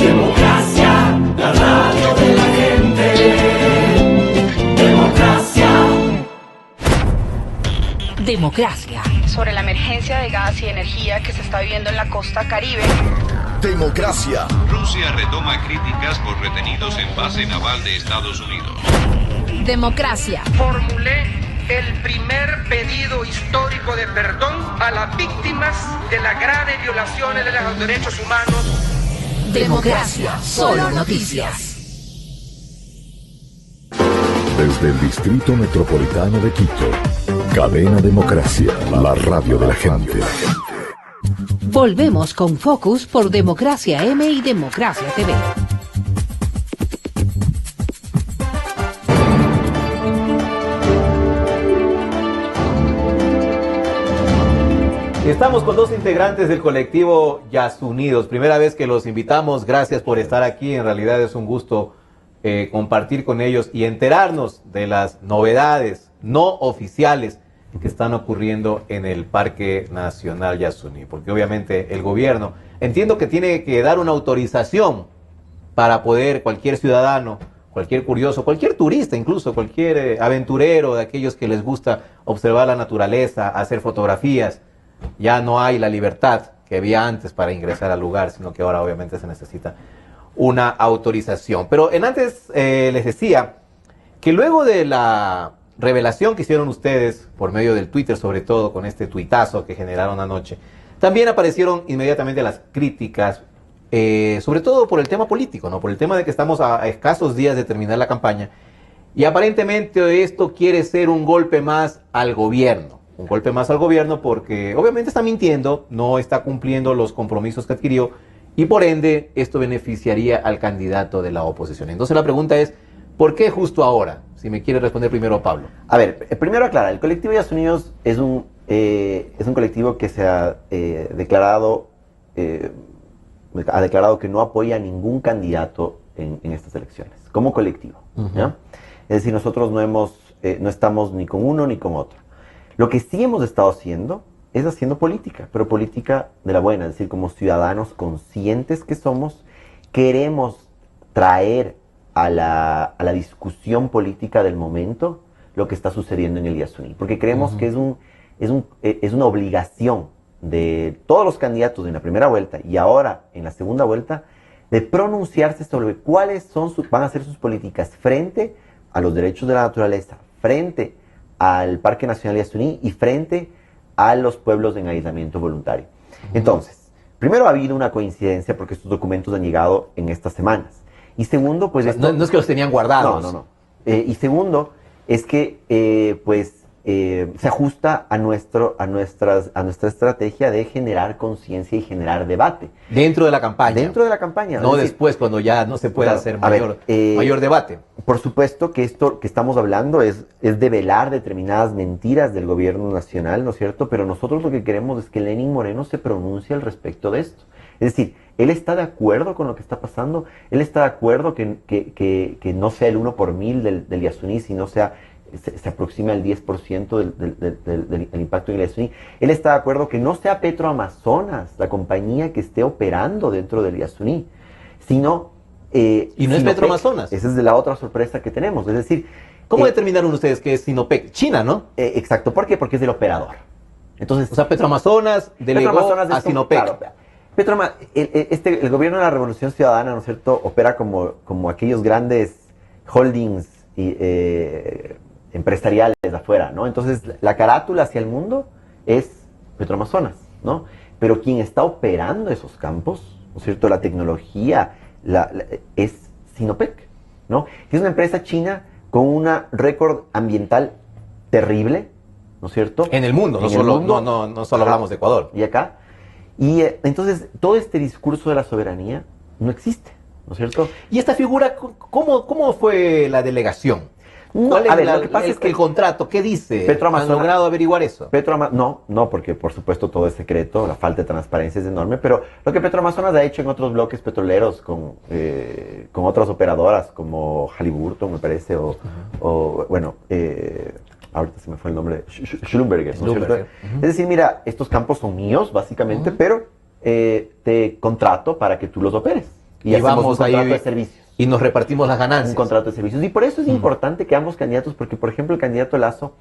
Democracia, la radio de la gente. Democracia. Democracia. Sobre la emergencia de gas y energía que se está viviendo en la costa Caribe. Democracia. Rusia retoma críticas por retenidos en base naval de Estados Unidos. Democracia. Formulé el primer pedido histórico de perdón a las víctimas de las graves violaciones de los derechos humanos. Democracia. Solo noticias. Desde el Distrito Metropolitano de Quito, Cadena Democracia, la radio de la gente. Volvemos con Focus por Democracia M y Democracia TV. Estamos con dos integrantes del colectivo Yasunidos. Primera vez que los invitamos. Gracias por estar aquí. En realidad es un gusto compartir con ellos y enterarnos de las novedades no oficiales que están ocurriendo en el Parque Nacional Yasuní. Porque obviamente el gobierno, entiendo que tiene que dar una autorización para poder cualquier ciudadano, cualquier curioso, cualquier turista, incluso cualquier aventurero de aquellos que les gusta observar la naturaleza, hacer fotografías. Ya no hay la libertad que había antes para ingresar al lugar, sino que ahora obviamente se necesita una autorización. Pero antes les decía que luego de la revelación que hicieron ustedes por medio del Twitter, sobre todo con este tuitazo que generaron anoche, también aparecieron inmediatamente las críticas, sobre todo por el tema político, ¿no? Por el tema de que estamos a escasos días de terminar la campaña y aparentemente esto quiere ser un golpe más al gobierno. Un golpe más al gobierno porque obviamente está mintiendo, no está cumpliendo los compromisos que adquirió y por ende esto beneficiaría al candidato de la oposición. Entonces la pregunta es, ¿por qué justo ahora? Si me quiere responder primero Pablo. A ver, primero aclarar, el colectivo Yasunidos es un colectivo que se ha declarado que no apoya a ningún candidato en estas elecciones, como colectivo. ¿Ya? Es decir, nosotros no estamos ni con uno ni con otro. Lo que sí hemos estado haciendo es haciendo política, pero política de la buena, es decir, como ciudadanos conscientes que somos, queremos traer a la discusión política del momento lo que está sucediendo en el Yasuní, porque creemos que es una obligación de todos los candidatos en la primera vuelta y ahora en la segunda vuelta de pronunciarse sobre cuáles van a ser sus políticas frente a los derechos de la naturaleza, frente al Parque Nacional Yasuní y frente a los pueblos en aislamiento voluntario. Entonces, primero ha habido una coincidencia porque estos documentos han llegado en estas semanas. Y segundo, pues... no es que los tenían guardados. No. Y segundo, es que se ajusta a nuestra estrategia de generar conciencia y generar debate. Dentro de la campaña. Dentro de la campaña. No después, cuando ya no se pueda hacer mayor debate. Por supuesto que esto que estamos hablando es develar determinadas mentiras del gobierno nacional, ¿no es cierto? Pero nosotros lo que queremos es que Lenín Moreno se pronuncie al respecto de esto. Es decir, él está de acuerdo con lo que está pasando, él está de acuerdo que no sea el 1 por 1000 del Yasuní, sino se aproxima al 10% del impacto en el Yasuní. Él está de acuerdo que no sea Petroamazonas la compañía que esté operando dentro del Yasuní, sino... y no es Petroamazonas. Esa es de la otra sorpresa que tenemos. Es decir... ¿Cómo determinaron ustedes que es Sinopec? China, ¿no? Exacto. ¿Por qué? Porque es del operador. Entonces, o sea, Petroamazonas delegó a Sinopec. Claro, el gobierno de la Revolución Ciudadana, ¿no es cierto?, opera como aquellos grandes holdings empresariales afuera, ¿no? Entonces, la carátula hacia el mundo es Petroamazonas, ¿no? Pero quien está operando esos campos, ¿no es cierto?, la tecnología es Sinopec, ¿no? Es una empresa china con una récord ambiental terrible, ¿no es cierto? En el mundo, no solo hablamos de Ecuador. Y acá. Y entonces, todo este discurso de la soberanía no existe, ¿no es cierto? ¿Y esta figura, cómo fue la delegación? ¿Cuál es lo que pasa es que el contrato, ¿qué dice? ¿Han logrado averiguar eso? No, porque por supuesto todo es secreto, la falta de transparencia es enorme, pero lo que Petroamazonas ha hecho en otros bloques petroleros con otras operadoras como Halliburton, me parece, ahorita se me fue el nombre, Schlumberger, ¿no es cierto? Es decir, mira, estos campos son míos, básicamente, pero te contrato para que tú los operes. Y hacemos un contrato de servicios. Y nos repartimos las ganancias. Un contrato de servicios. Y por eso es importante que ambos candidatos, porque por ejemplo el candidato Lasso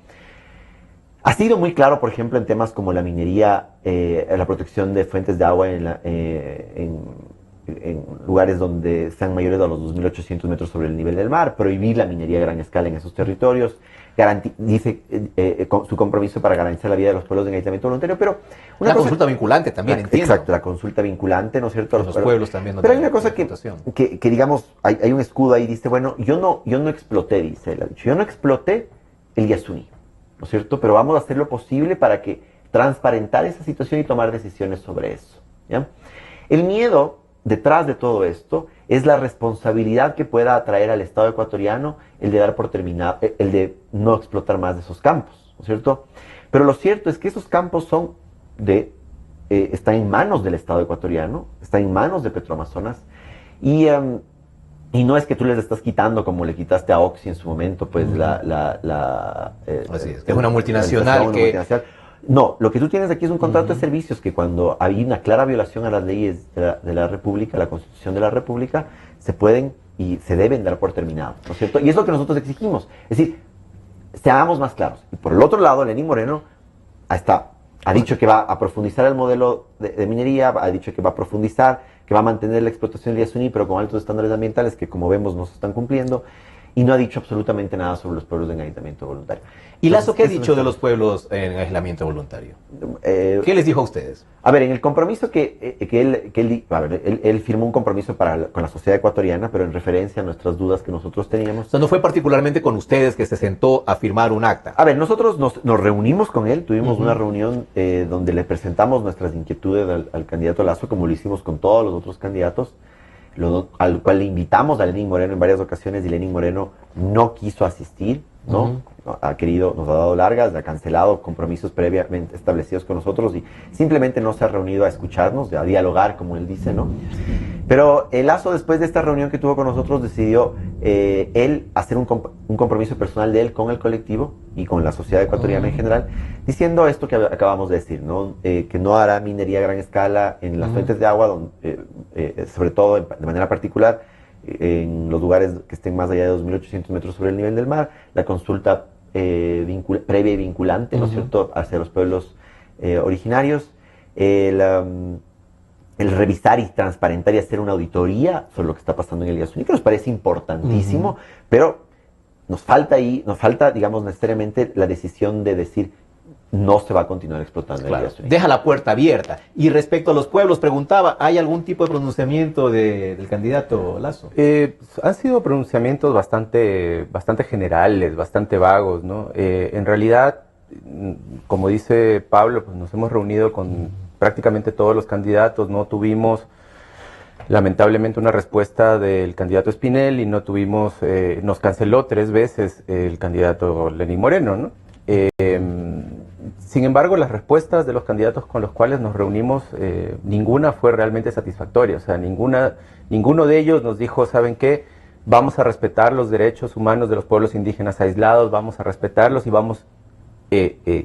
ha sido muy claro, por ejemplo, en temas como la minería, la protección de fuentes de agua en lugares donde sean mayores a los 2.800 metros sobre el nivel del mar, prohibir la minería a gran escala en esos territorios, dice su compromiso para garantizar la vida de los pueblos en aislamiento voluntario, pero... Una consulta vinculante también, entiendo. Exacto, la consulta vinculante, ¿no es cierto? Los pueblos también. Pero hay una cosa que digamos, hay un escudo ahí, dice, bueno, yo no exploté, dice él, ha dicho, yo no exploté el Yasuní, ¿no es cierto? Pero vamos a hacer lo posible para que transparentar esa situación y tomar decisiones sobre eso, ¿ya? El miedo detrás de todo esto es la responsabilidad que pueda atraer al Estado ecuatoriano el de dar por terminado, el de no explotar más de esos campos, ¿no es cierto? Pero lo cierto es que esos campos están en manos del Estado ecuatoriano, están en manos de Petroamazonas, y no es que tú les estás quitando como le quitaste a Oxy en su momento, pues así es, que es una multinacional No, lo que tú tienes aquí es un contrato de servicios que cuando hay una clara violación a las leyes de la República, la Constitución de la República, se pueden y se deben dar por terminado, ¿no es cierto? Y es lo que nosotros exigimos. Es decir, seamos más claros. Y por el otro lado, Lenín Moreno ha dicho que va a profundizar el modelo de minería, ha dicho que va a profundizar, que va a mantener la explotación del Yasuní, pero con altos estándares ambientales que, como vemos, no se están cumpliendo. Y no ha dicho absolutamente nada sobre los pueblos en aislamiento voluntario. ¿Y Lasso qué ha dicho de los pueblos en aislamiento voluntario? ¿Qué les dijo a ustedes? A ver, en el compromiso él firmó un compromiso con la sociedad ecuatoriana, pero en referencia a nuestras dudas que nosotros teníamos. O sea, no fue particularmente con ustedes que se sentó a firmar un acta. A ver, nosotros nos reunimos con él, tuvimos una reunión donde le presentamos nuestras inquietudes al candidato Lasso, como lo hicimos con todos los otros candidatos, al cual le invitamos a Lenín Moreno en varias ocasiones y Lenín Moreno no quiso asistir, ¿no? Nos ha dado largas, ha cancelado compromisos previamente establecidos con nosotros y simplemente no se ha reunido a escucharnos, a dialogar, como él dice, ¿no? Pero el Lasso, después de esta reunión que tuvo con nosotros, decidió él hacer un compromiso personal de él con el colectivo y con la sociedad ecuatoriana en general, diciendo esto que acabamos de decir, ¿no? Que no hará minería a gran escala en las fuentes de agua, sobre todo de manera particular, en los lugares que estén más allá de 2.800 metros sobre el nivel del mar, la consulta previa y vinculante, ¿no es cierto?, hacia los pueblos originarios, el revisar y transparentar y hacer una auditoría sobre lo que está pasando en el Yasuní, que nos parece importantísimo, pero nos falta, digamos, necesariamente la decisión de decir no se va a continuar explotando el Yasuní. Deja la puerta abierta. Y respecto a los pueblos, preguntaba, ¿hay algún tipo de pronunciamiento del candidato Lasso? Han sido pronunciamientos bastante generales, bastante vagos, ¿no? En realidad, como dice Pablo, pues nos hemos reunido con prácticamente todos los candidatos, no tuvimos lamentablemente una respuesta del candidato Espinel y no tuvimos, nos canceló 3 veces el candidato Lenín Moreno, ¿no? Sin embargo, las respuestas de los candidatos con los cuales nos reunimos, ninguna fue realmente satisfactoria. O sea, ninguno de ellos nos dijo, ¿saben qué? Vamos a respetar los derechos humanos de los pueblos indígenas aislados, vamos a respetarlos y vamos,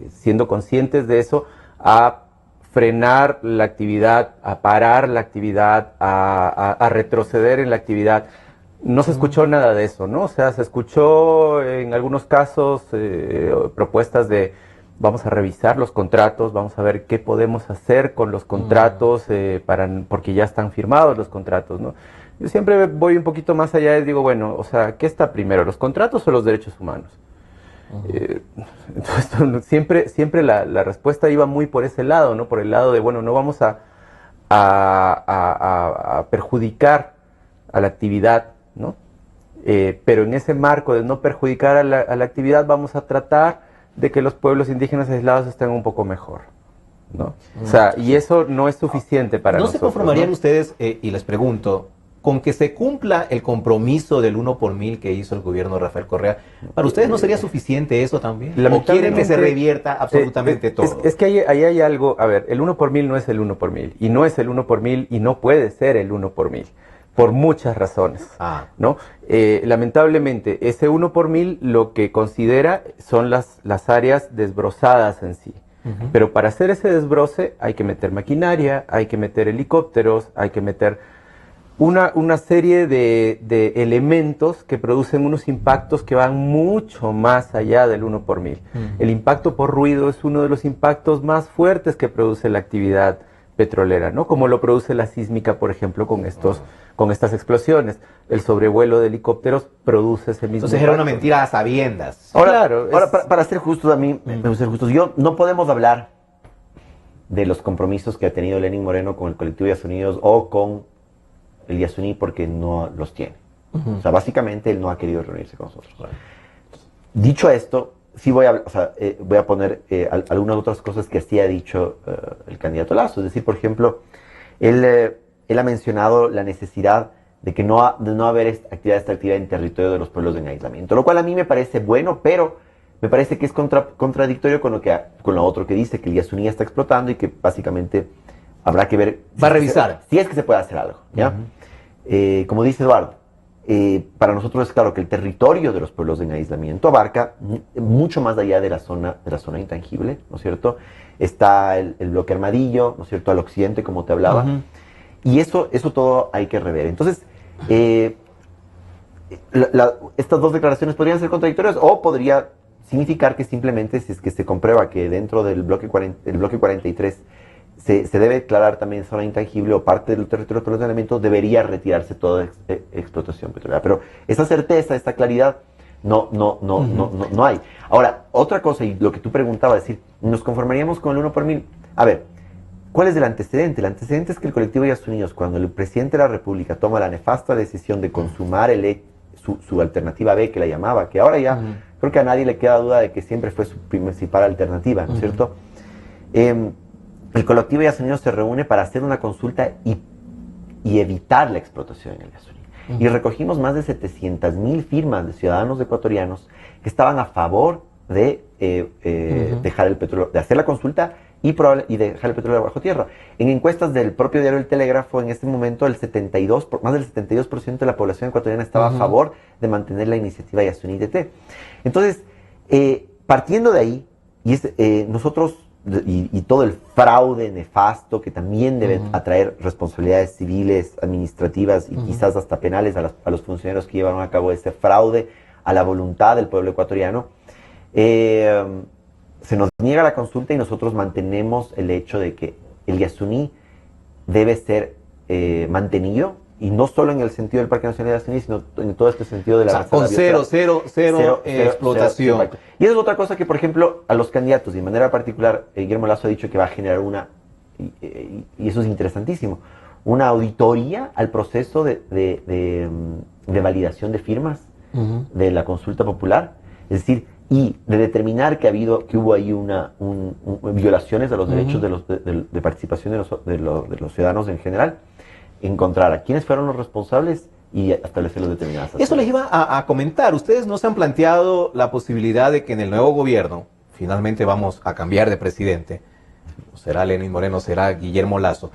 siendo conscientes de eso, a frenar la actividad, a parar la actividad, a retroceder en la actividad. No se escuchó nada de eso, ¿no? O sea, se escuchó en algunos casos propuestas de vamos a revisar los contratos, vamos a ver qué podemos hacer con los contratos, porque ya están firmados los contratos, ¿no? Yo siempre voy un poquito más allá y digo, bueno, o sea, ¿qué está primero, los contratos o los derechos humanos? Entonces, siempre la respuesta iba muy por ese lado, ¿no? Por el lado de, bueno, no vamos a perjudicar a la actividad, ¿no? Pero en ese marco de no perjudicar a la actividad vamos a tratar de que los pueblos indígenas aislados estén un poco mejor, ¿no? O sea, y eso no es suficiente para nosotros. ¿No se conformarían ustedes, y les pregunto, con que se cumpla el compromiso del 1 por 1000 que hizo el gobierno de Rafael Correa? ¿Para ustedes no sería suficiente eso también? ¿O quieren que se revierta absolutamente todo? Es que ahí hay algo, a ver, el 1 por 1000 no es el 1 por 1000, y no es el 1 por 1000 y no puede ser el 1 por 1000. Por muchas razones, ¿no? Lamentablemente, ese 1 por 1000 lo que considera son las áreas desbrozadas en sí. Pero para hacer ese desbroce hay que meter maquinaria, hay que meter helicópteros, hay que meter una serie de elementos que producen unos impactos que van mucho más allá del 1 por 1000. El impacto por ruido es uno de los impactos más fuertes que produce la actividad petrolera, ¿no? Como lo produce la sísmica, por ejemplo, con estas explosiones. El sobrevuelo de helicópteros produce ese mismo Entonces impacto. era una mentira a sabiendas. Ahora, para ser justos, a mí me gusta ser justos. No podemos hablar de los compromisos que ha tenido Lenín Moreno con el colectivo Yasunidos o con el Yasuní porque no los tiene. O sea, básicamente él no ha querido reunirse con nosotros. Dicho esto, sí voy a poner algunas otras cosas que sí ha dicho el candidato Lasso. Es decir, por ejemplo, él ha mencionado la necesidad de que no haber actividad extractiva en territorio de los pueblos en aislamiento, lo cual a mí me parece bueno, pero me parece que es contradictorio con lo otro que dice, que el Yasuní está explotando y que básicamente habrá que ver... Va a revisar. Si es que se puede hacer algo, ¿ya? Como dice Eduardo, para nosotros es claro que el territorio de los pueblos en aislamiento abarca mucho más allá de la zona intangible, ¿no es cierto? Está el bloque Armadillo, ¿no es cierto?, al occidente, como te hablaba. Y eso todo hay que rever. Entonces, estas dos declaraciones podrían ser contradictorias o podría significar que simplemente, si es que se comprueba que dentro del bloque 43 se debe declarar también zona intangible o parte del territorio de ordenamiento, debería retirarse toda explotación petrolera. Pero esa certeza, esta claridad, no hay. Ahora, otra cosa, y lo que tú preguntabas, es decir, ¿nos conformaríamos con el 1 por 1000? A ver, ¿cuál es el antecedente? El antecedente es que el colectivo Yasuní, cuando el presidente de la República toma la nefasta decisión de consumar su alternativa B, que la llamaba, que ahora ya creo que a nadie le queda duda de que siempre fue su principal alternativa, ¿no es cierto? El colectivo Yasuní se reúne para hacer una consulta y evitar la explotación en el Yasuní. Y recogimos más de 700,000 firmas de ciudadanos ecuatorianos que estaban a favor de dejar el petróleo, de hacer la consulta y dejar el petróleo bajo tierra. En encuestas del propio diario El Telégrafo, en este momento más del 72% de la población ecuatoriana estaba a favor de mantener la iniciativa Yasuní DT. Entonces, partiendo de ahí, nosotros, y todo el fraude nefasto que también debe atraer responsabilidades civiles, administrativas y quizás hasta penales a los funcionarios que llevaron a cabo ese fraude a la voluntad del pueblo ecuatoriano, se nos niega la consulta y nosotros mantenemos el hecho de que el Yasuní debe ser mantenido, y no solo en el sentido del Parque Nacional de Yasuní, sino en todo este sentido de la... con cero explotación. Y esa es otra cosa que, por ejemplo, a los candidatos, y de manera particular, Guillermo Lasso ha dicho que va a generar y eso es interesantísimo, una auditoría al proceso de validación de firmas de la consulta popular, es decir, y de determinar que hubo ahí violaciones a los derechos de participación de los ciudadanos en general, encontrar a quiénes fueron los responsables y establecer los determinadas acciones. Eso les iba a comentar. Ustedes no se han planteado la posibilidad de que en el nuevo gobierno, finalmente vamos a cambiar de presidente, será Lenín Moreno, será Guillermo Lasso,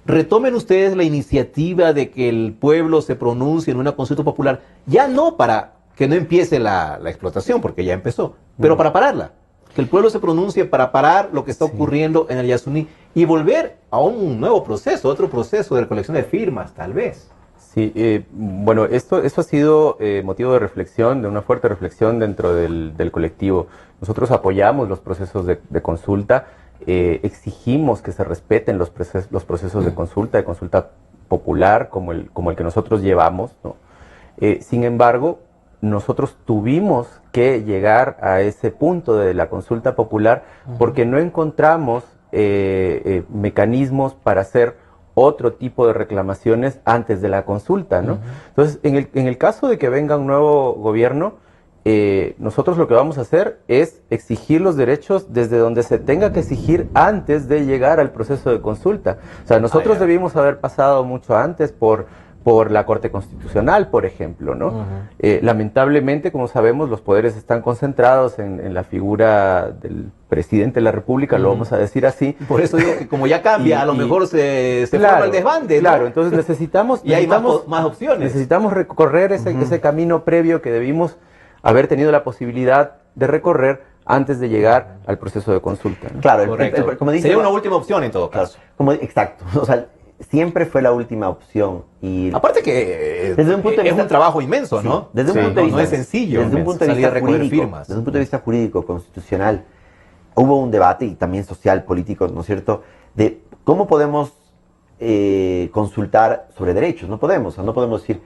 retomen ustedes la iniciativa de que el pueblo se pronuncie en una consulta popular, ya no para que no empiece la explotación, porque ya empezó, pero para pararla. Que el pueblo se pronuncie para parar lo que está ocurriendo en el Yasuní y volver a un nuevo proceso, otro proceso de recolección de firmas, tal vez. Sí, bueno, esto ha sido motivo de reflexión, de una fuerte reflexión dentro del colectivo. Nosotros apoyamos los procesos de consulta, exigimos que se respeten los procesos de consulta popular como el que nosotros llevamos, ¿no? Sin embargo, nosotros tuvimos que llegar a ese punto de la consulta popular porque no encontramos mecanismos para hacer otro tipo de reclamaciones antes de la consulta, ¿no? Entonces, en el caso de que venga un nuevo gobierno, nosotros lo que vamos a hacer es exigir los derechos desde donde se tenga que exigir antes de llegar al proceso de consulta. O sea, nosotros debimos haber pasado mucho antes por la Corte Constitucional, por ejemplo, ¿no? Lamentablemente, como sabemos, los poderes están concentrados en la figura del presidente de la República, lo vamos a decir así. Por eso digo que como ya cambia, a lo mejor se forma el desbande, ¿no? Claro, entonces necesitamos... y hay más opciones. Necesitamos recorrer ese camino previo que debimos haber tenido la posibilidad de recorrer antes de llegar al proceso de consulta, ¿no? Claro, como dice, sería una última opción en todo caso. Exacto, o sea, siempre fue la última opción. Y aparte que desde un punto de vista, es un trabajo inmenso, ¿no? Sí, desde un punto de vista, no es sencillo. Desde un punto de vista jurídico, desde un punto de vista jurídico, constitucional, hubo un debate y también social, político, ¿no es cierto?, de cómo podemos consultar sobre derechos. No podemos decir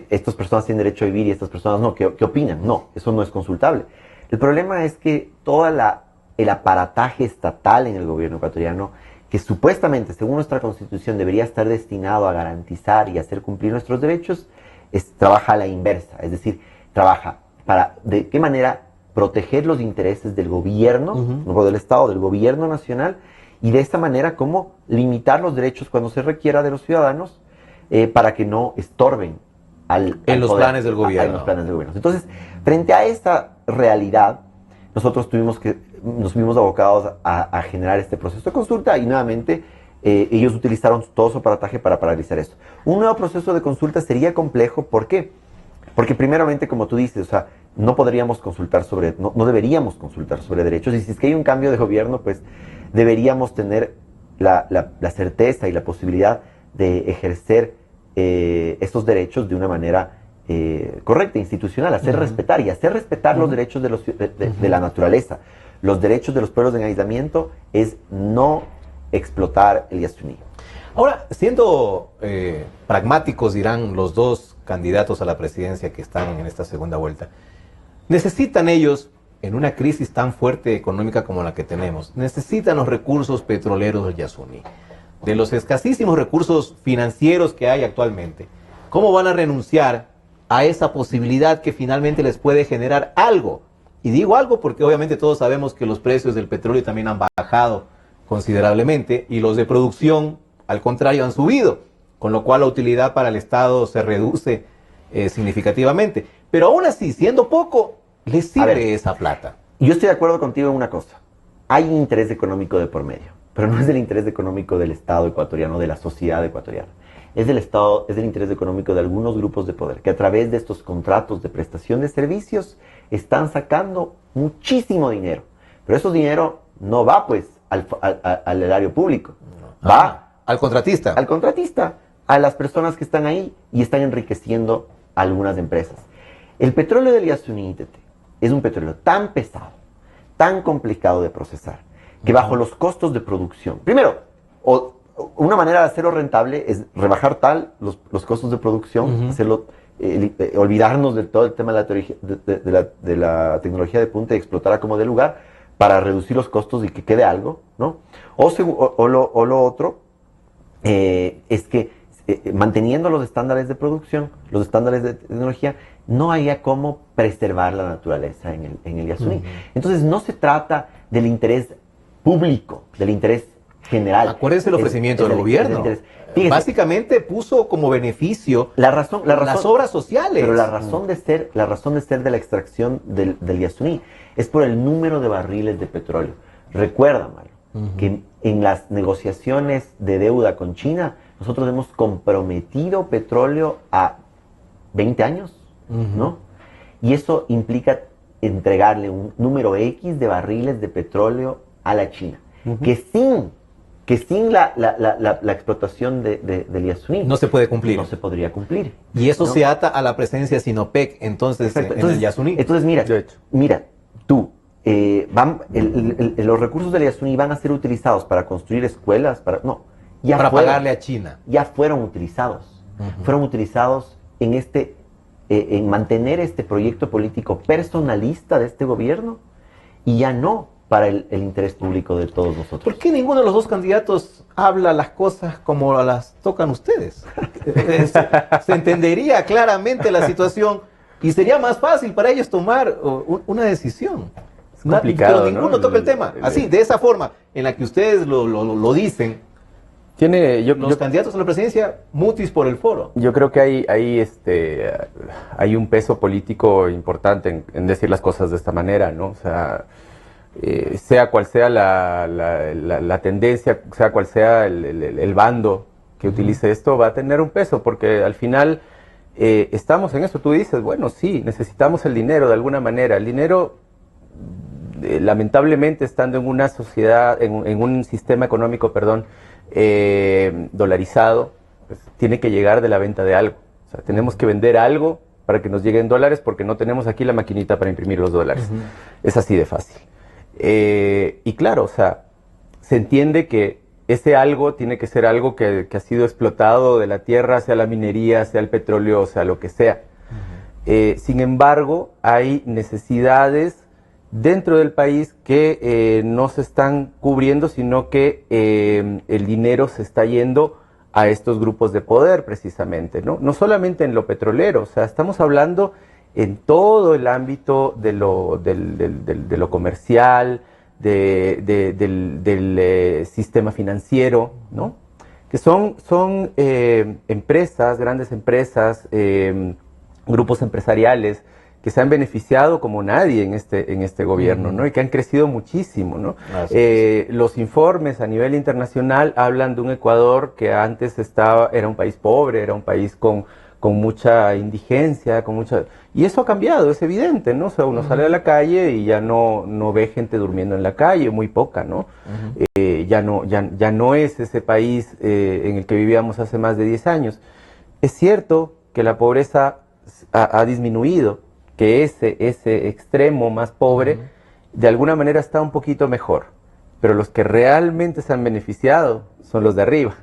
estas personas tienen derecho a vivir y estas personas no. ¿Qué opinan? No, eso no es consultable. El problema es que todo el aparataje estatal en el gobierno ecuatoriano, que supuestamente, según nuestra Constitución, debería estar destinado a garantizar y hacer cumplir nuestros derechos, trabaja a la inversa. Es decir, trabaja de qué manera proteger los intereses del gobierno, no del Estado, del gobierno nacional, y de esta manera cómo limitar los derechos cuando se requiera de los ciudadanos para que no estorben en los planes del gobierno. En los planes del gobierno. Entonces, frente a esta realidad, nosotros nos vimos abocados a generar este proceso de consulta y nuevamente ellos utilizaron todo su aparataje para paralizar esto. Un nuevo proceso de consulta sería complejo, ¿por qué? Porque primeramente, como tú dices, o sea, no podríamos consultar no deberíamos consultar sobre derechos, y si es que hay un cambio de gobierno, pues deberíamos tener la certeza y la posibilidad de ejercer estos derechos de una manera correcta, institucional, hacer respetar y hacer respetar los derechos de la naturaleza. Los derechos de los pueblos en aislamiento es no explotar el Yasuní. Ahora, siendo pragmáticos, dirán los dos candidatos a la presidencia que están en esta segunda vuelta, necesitan ellos, en una crisis tan fuerte económica como la que tenemos, necesitan los recursos petroleros del Yasuní, de los escasísimos recursos financieros que hay actualmente. ¿Cómo van a renunciar a esa posibilidad que finalmente les puede generar algo? Y digo algo porque obviamente todos sabemos que los precios del petróleo también han bajado considerablemente y los de producción, al contrario, han subido, con lo cual la utilidad para el Estado se reduce significativamente. Pero aún así, siendo poco, les sirve esa plata. Yo estoy de acuerdo contigo en una cosa. Hay interés económico de por medio, pero no es el interés económico del Estado ecuatoriano, de la sociedad ecuatoriana. Es del Estado, es el interés económico de algunos grupos de poder que a través de estos contratos de prestación de servicios están sacando muchísimo dinero. Pero ese dinero no va pues al erario público, va al contratista. Al contratista, a las personas que están ahí y están enriqueciendo a algunas empresas. El petróleo del Yasuní es un petróleo tan pesado, tan complicado de procesar, que bajo los costos de producción, primero, una manera de hacerlo rentable es rebajar los costos de producción, hacerlo, olvidarnos de todo el tema de la tecnología de punta y explotarla como de lugar para reducir los costos y que quede algo, ¿no? O lo otro es que manteniendo los estándares de producción, los estándares de tecnología, no haya cómo preservar la naturaleza en el Yasuní. Entonces no se trata del interés público, del interés general. Acuérdense el ofrecimiento del gobierno. Fíjese, básicamente puso como beneficio las obras sociales. Pero la razón de ser de la extracción del Yasuní es por el número de barriles de petróleo. Recuerda, Mario, que en las negociaciones de deuda con China, nosotros hemos comprometido petróleo a 20 años, ¿no? Y eso implica entregarle un número X de barriles de petróleo a la China, que sin la explotación del Yasuní no se puede cumplir. No se podría cumplir. Y eso, ¿no?, se ata a la presencia de Sinopec, entonces, en el Yasuní. Entonces, mira, tú, los recursos del Yasuní van a ser utilizados para construir escuelas, para pagarle a China. Ya fueron utilizados. Fueron utilizados en mantener este proyecto político personalista de este gobierno y ya no para el interés público de todos nosotros. ¿Por qué ninguno de los dos candidatos habla las cosas como las tocan ustedes? Se entendería claramente la situación y sería más fácil para ellos tomar una decisión. Es complicado, pero ninguno toca el tema. Así, de esa forma, en la que ustedes lo dicen. Los candidatos a la presidencia, mutis por el foro. Yo creo que hay un peso político importante en decir las cosas de esta manera, ¿no? O sea cual sea la tendencia, sea cual sea el bando que utilice esto, va a tener un peso, porque al final estamos en eso. Tú dices, bueno, sí, necesitamos el dinero de alguna manera. El dinero, lamentablemente, estando en una sociedad, en un sistema económico, dolarizado, pues, tiene que llegar de la venta de algo. O sea, tenemos que vender algo para que nos lleguen dólares, porque no tenemos aquí la maquinita para imprimir los dólares. Es así de fácil. Y claro, o sea, se entiende que ese algo tiene que ser algo que ha sido explotado de la tierra, sea la minería, sea el petróleo, sea lo que sea. Sin embargo, hay necesidades dentro del país que no se están cubriendo, sino que el dinero se está yendo a estos grupos de poder, precisamente, ¿no? No solamente en lo petrolero, o sea, estamos hablando en todo el ámbito de lo comercial, del sistema financiero, ¿no? Que son empresas, grandes empresas, grupos empresariales que se han beneficiado como nadie en este gobierno, ¿no? Y que han crecido muchísimo, ¿no? Los informes a nivel internacional hablan de un Ecuador que antes era un país pobre, era un país con mucha indigencia, y eso ha cambiado, es evidente, ¿no? O sea, uno sale a la calle y ya no ve gente durmiendo en la calle, muy poca, ¿no? Ya no es ese país en el que vivíamos hace más de 10 años. Es cierto que la pobreza ha disminuido, que ese extremo más pobre de alguna manera está un poquito mejor, pero los que realmente se han beneficiado son los de arriba.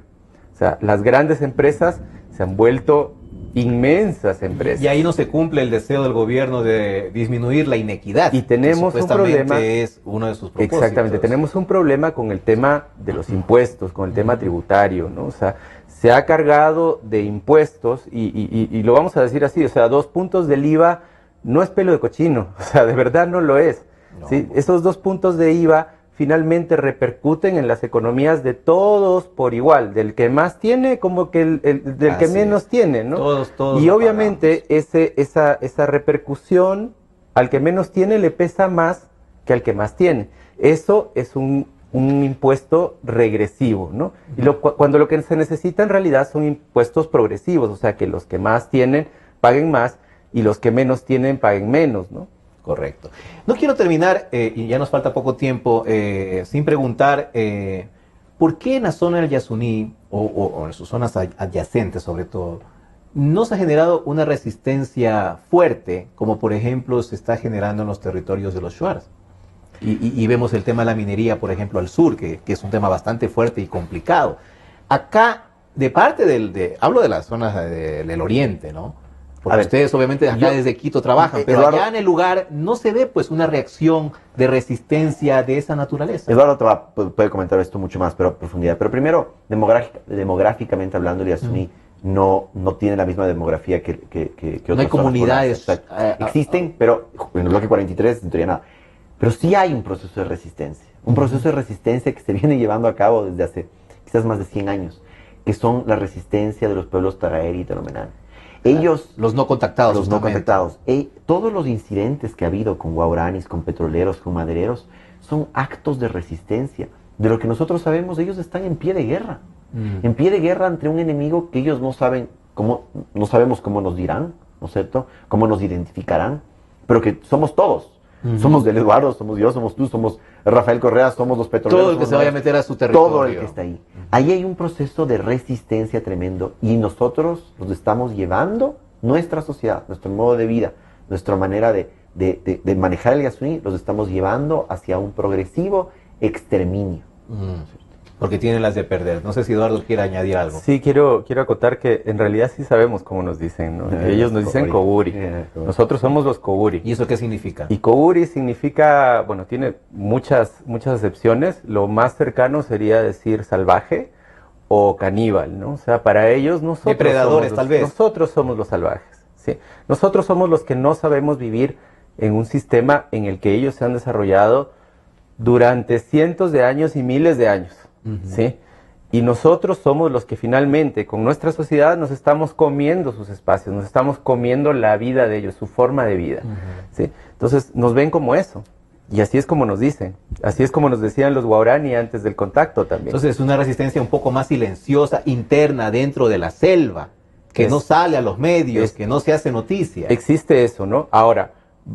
O sea, las grandes empresas se han vuelto inmensas empresas. Y ahí no se cumple el deseo del gobierno de disminuir la inequidad. Y tenemos un problema. Es uno de sus propósitos. Exactamente, tenemos un problema con el tema de los impuestos, con el tema tributario, ¿no? O sea, se ha cargado de impuestos y lo vamos a decir así, o sea, 2 puntos del IVA no es pelo de cochino, o sea, de verdad no lo es. No. ¿Sí? Esos 2 puntos de IVA finalmente repercuten en las economías de todos por igual, del que más tiene como que del que menos tiene, ¿no? Todos y obviamente esa repercusión al que menos tiene le pesa más que al que más tiene. Eso es un impuesto regresivo, ¿no? Y cuando lo que se necesita en realidad son impuestos progresivos, o sea, que los que más tienen paguen más y los que menos tienen paguen menos, ¿no? Correcto. No quiero terminar, y ya nos falta poco tiempo, sin preguntar por qué en la zona del Yasuní, o en sus zonas adyacentes sobre todo, no se ha generado una resistencia fuerte, como por ejemplo se está generando en los territorios de los Shuaras. Y vemos el tema de la minería, por ejemplo, al sur, que es un tema bastante fuerte y complicado. Acá, de parte hablo de las zonas del oriente, ¿no? Porque ustedes obviamente acá desde Quito trabajan, pero Eduardo, allá en el lugar no se ve pues una reacción de resistencia de esa naturaleza. Eduardo puede comentar esto mucho más, pero a profundidad. Pero primero, demográficamente hablando, el Yasuní no tiene la misma demografía que otras. No hay comunidades. Existen, pero en el bloque 43 no tenía nada. Pero sí hay un proceso de resistencia. Un proceso de resistencia que se viene llevando a cabo desde hace quizás más de 100 años, que son la resistencia de los pueblos Tagaeri y Tolomenán. Ellos, los no contactados. Los no contactados. Todos los incidentes que ha habido con guauranis, con petroleros, con madereros, son actos de resistencia. De lo que nosotros sabemos, ellos están en pie de guerra. En pie de guerra ante un enemigo que ellos no sabemos cómo nos dirán, ¿no es cierto? Cómo nos identificarán, pero que somos todos. Somos del Eduardo, somos yo, somos tú, somos Rafael Correa, somos los petroleros. Todo el que se vaya a meter a su territorio. Todo el que está ahí. Ahí hay un proceso de resistencia tremendo y nosotros los estamos llevando, nuestra sociedad, nuestro modo de vida, nuestra manera de manejar el Yasuní, los estamos llevando hacia un progresivo exterminio. porque tienen las de perder. No sé si Eduardo quiere añadir algo. Sí, quiero acotar que en realidad sí sabemos cómo nos dicen, ¿no? Ellos nos dicen Koguri. Nosotros somos los Koguri. ¿Y eso qué significa? Y Koguri significa, bueno, tiene muchas acepciones. Lo más cercano sería decir salvaje o caníbal, ¿no? O sea, para ellos nosotros depredadores, tal vez. Nosotros somos los salvajes, ¿sí? Nosotros somos los que no sabemos vivir en un sistema en el que ellos se han desarrollado durante cientos de años y miles de años, ¿sí? Y nosotros somos los que finalmente, con nuestra sociedad, nos estamos comiendo sus espacios, nos estamos comiendo la vida de ellos, su forma de vida, ¿sí? Entonces, nos ven como eso. Y así es como nos dicen, así es como nos decían los guaraní antes del contacto también. Entonces es una resistencia un poco más silenciosa, interna, dentro de la selva, que no sale a los medios, que no se hace noticia. Existe eso, ¿no? Ahora,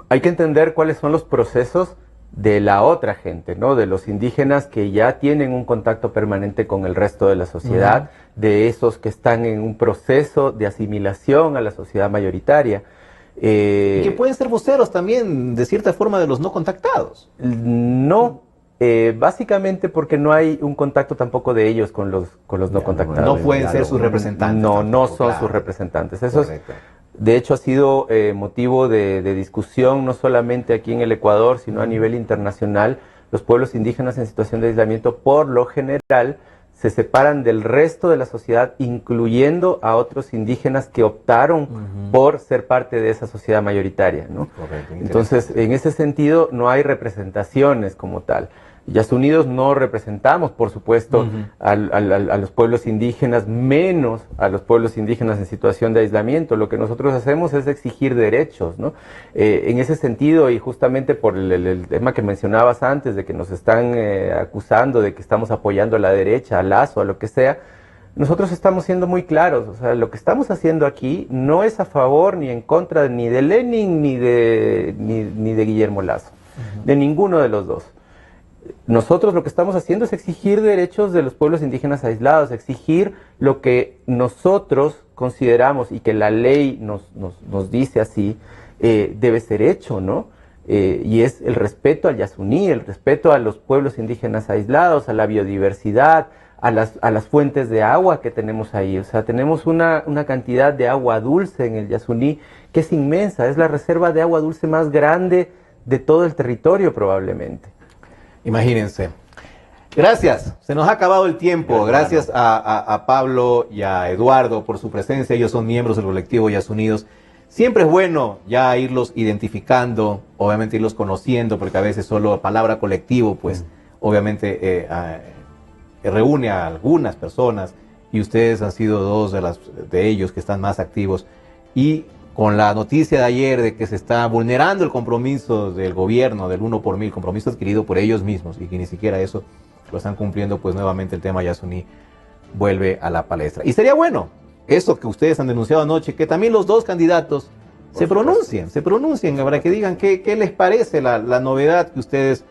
hay que entender cuáles son los procesos de la otra gente, ¿no? De los indígenas que ya tienen un contacto permanente con el resto de la sociedad, de esos que están en un proceso de asimilación a la sociedad mayoritaria. Y que pueden ser voceros también, de cierta forma, de los no contactados. No, básicamente porque no hay un contacto tampoco de ellos con los no contactados. No pueden ser sus representantes. No son sus representantes. Eso es, de hecho, ha sido motivo de discusión no solamente aquí en el Ecuador, sino a nivel internacional. Los pueblos indígenas en situación de aislamiento, por lo general, se separan del resto de la sociedad, incluyendo a otros indígenas que optaron por ser parte de esa sociedad mayoritaria, ¿no? Correcto, entonces, en ese sentido, no hay representaciones como tal. Yasunidos no representamos, por supuesto, a los pueblos indígenas, menos a los pueblos indígenas en situación de aislamiento. Lo que nosotros hacemos es exigir derechos, ¿no? En ese sentido, y justamente por el tema que mencionabas antes, de que nos están acusando de que estamos apoyando a la derecha, a Lazo, a lo que sea, nosotros estamos siendo muy claros. O sea, lo que estamos haciendo aquí no es a favor ni en contra ni de Lenin ni de Guillermo Lazo, de ninguno de los dos. Nosotros lo que estamos haciendo es exigir derechos de los pueblos indígenas aislados, exigir lo que nosotros consideramos y que la ley nos dice así, debe ser hecho, ¿no? Y es el respeto al Yasuní, el respeto a los pueblos indígenas aislados, a la biodiversidad, a las fuentes de agua que tenemos ahí. O sea, tenemos una cantidad de agua dulce en el Yasuní que es inmensa, es la reserva de agua dulce más grande de todo el territorio probablemente. Imagínense. Gracias, se nos ha acabado el tiempo. Gracias a Pablo y a Eduardo por su presencia. Ellos son miembros del colectivo Yasunidos. Siempre es bueno ya irlos identificando, obviamente irlos conociendo, porque a veces solo palabra colectivo, pues obviamente reúne a algunas personas, y ustedes han sido dos de ellos que están más activos. Y con la noticia de ayer de que se está vulnerando el compromiso del gobierno del 1 por 1000, compromiso adquirido por ellos mismos, y que ni siquiera eso lo están cumpliendo, pues nuevamente el tema Yasuní vuelve a la palestra. Y sería bueno, eso que ustedes han denunciado anoche, que también los dos candidatos se pronuncien, para que digan qué les parece la novedad que ustedes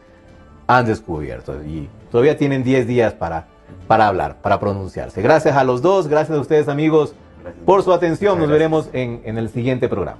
han descubierto. Y todavía tienen 10 días para hablar, para pronunciarse. Gracias a los dos, gracias a ustedes, amigos, por su atención. Nos veremos en el siguiente programa.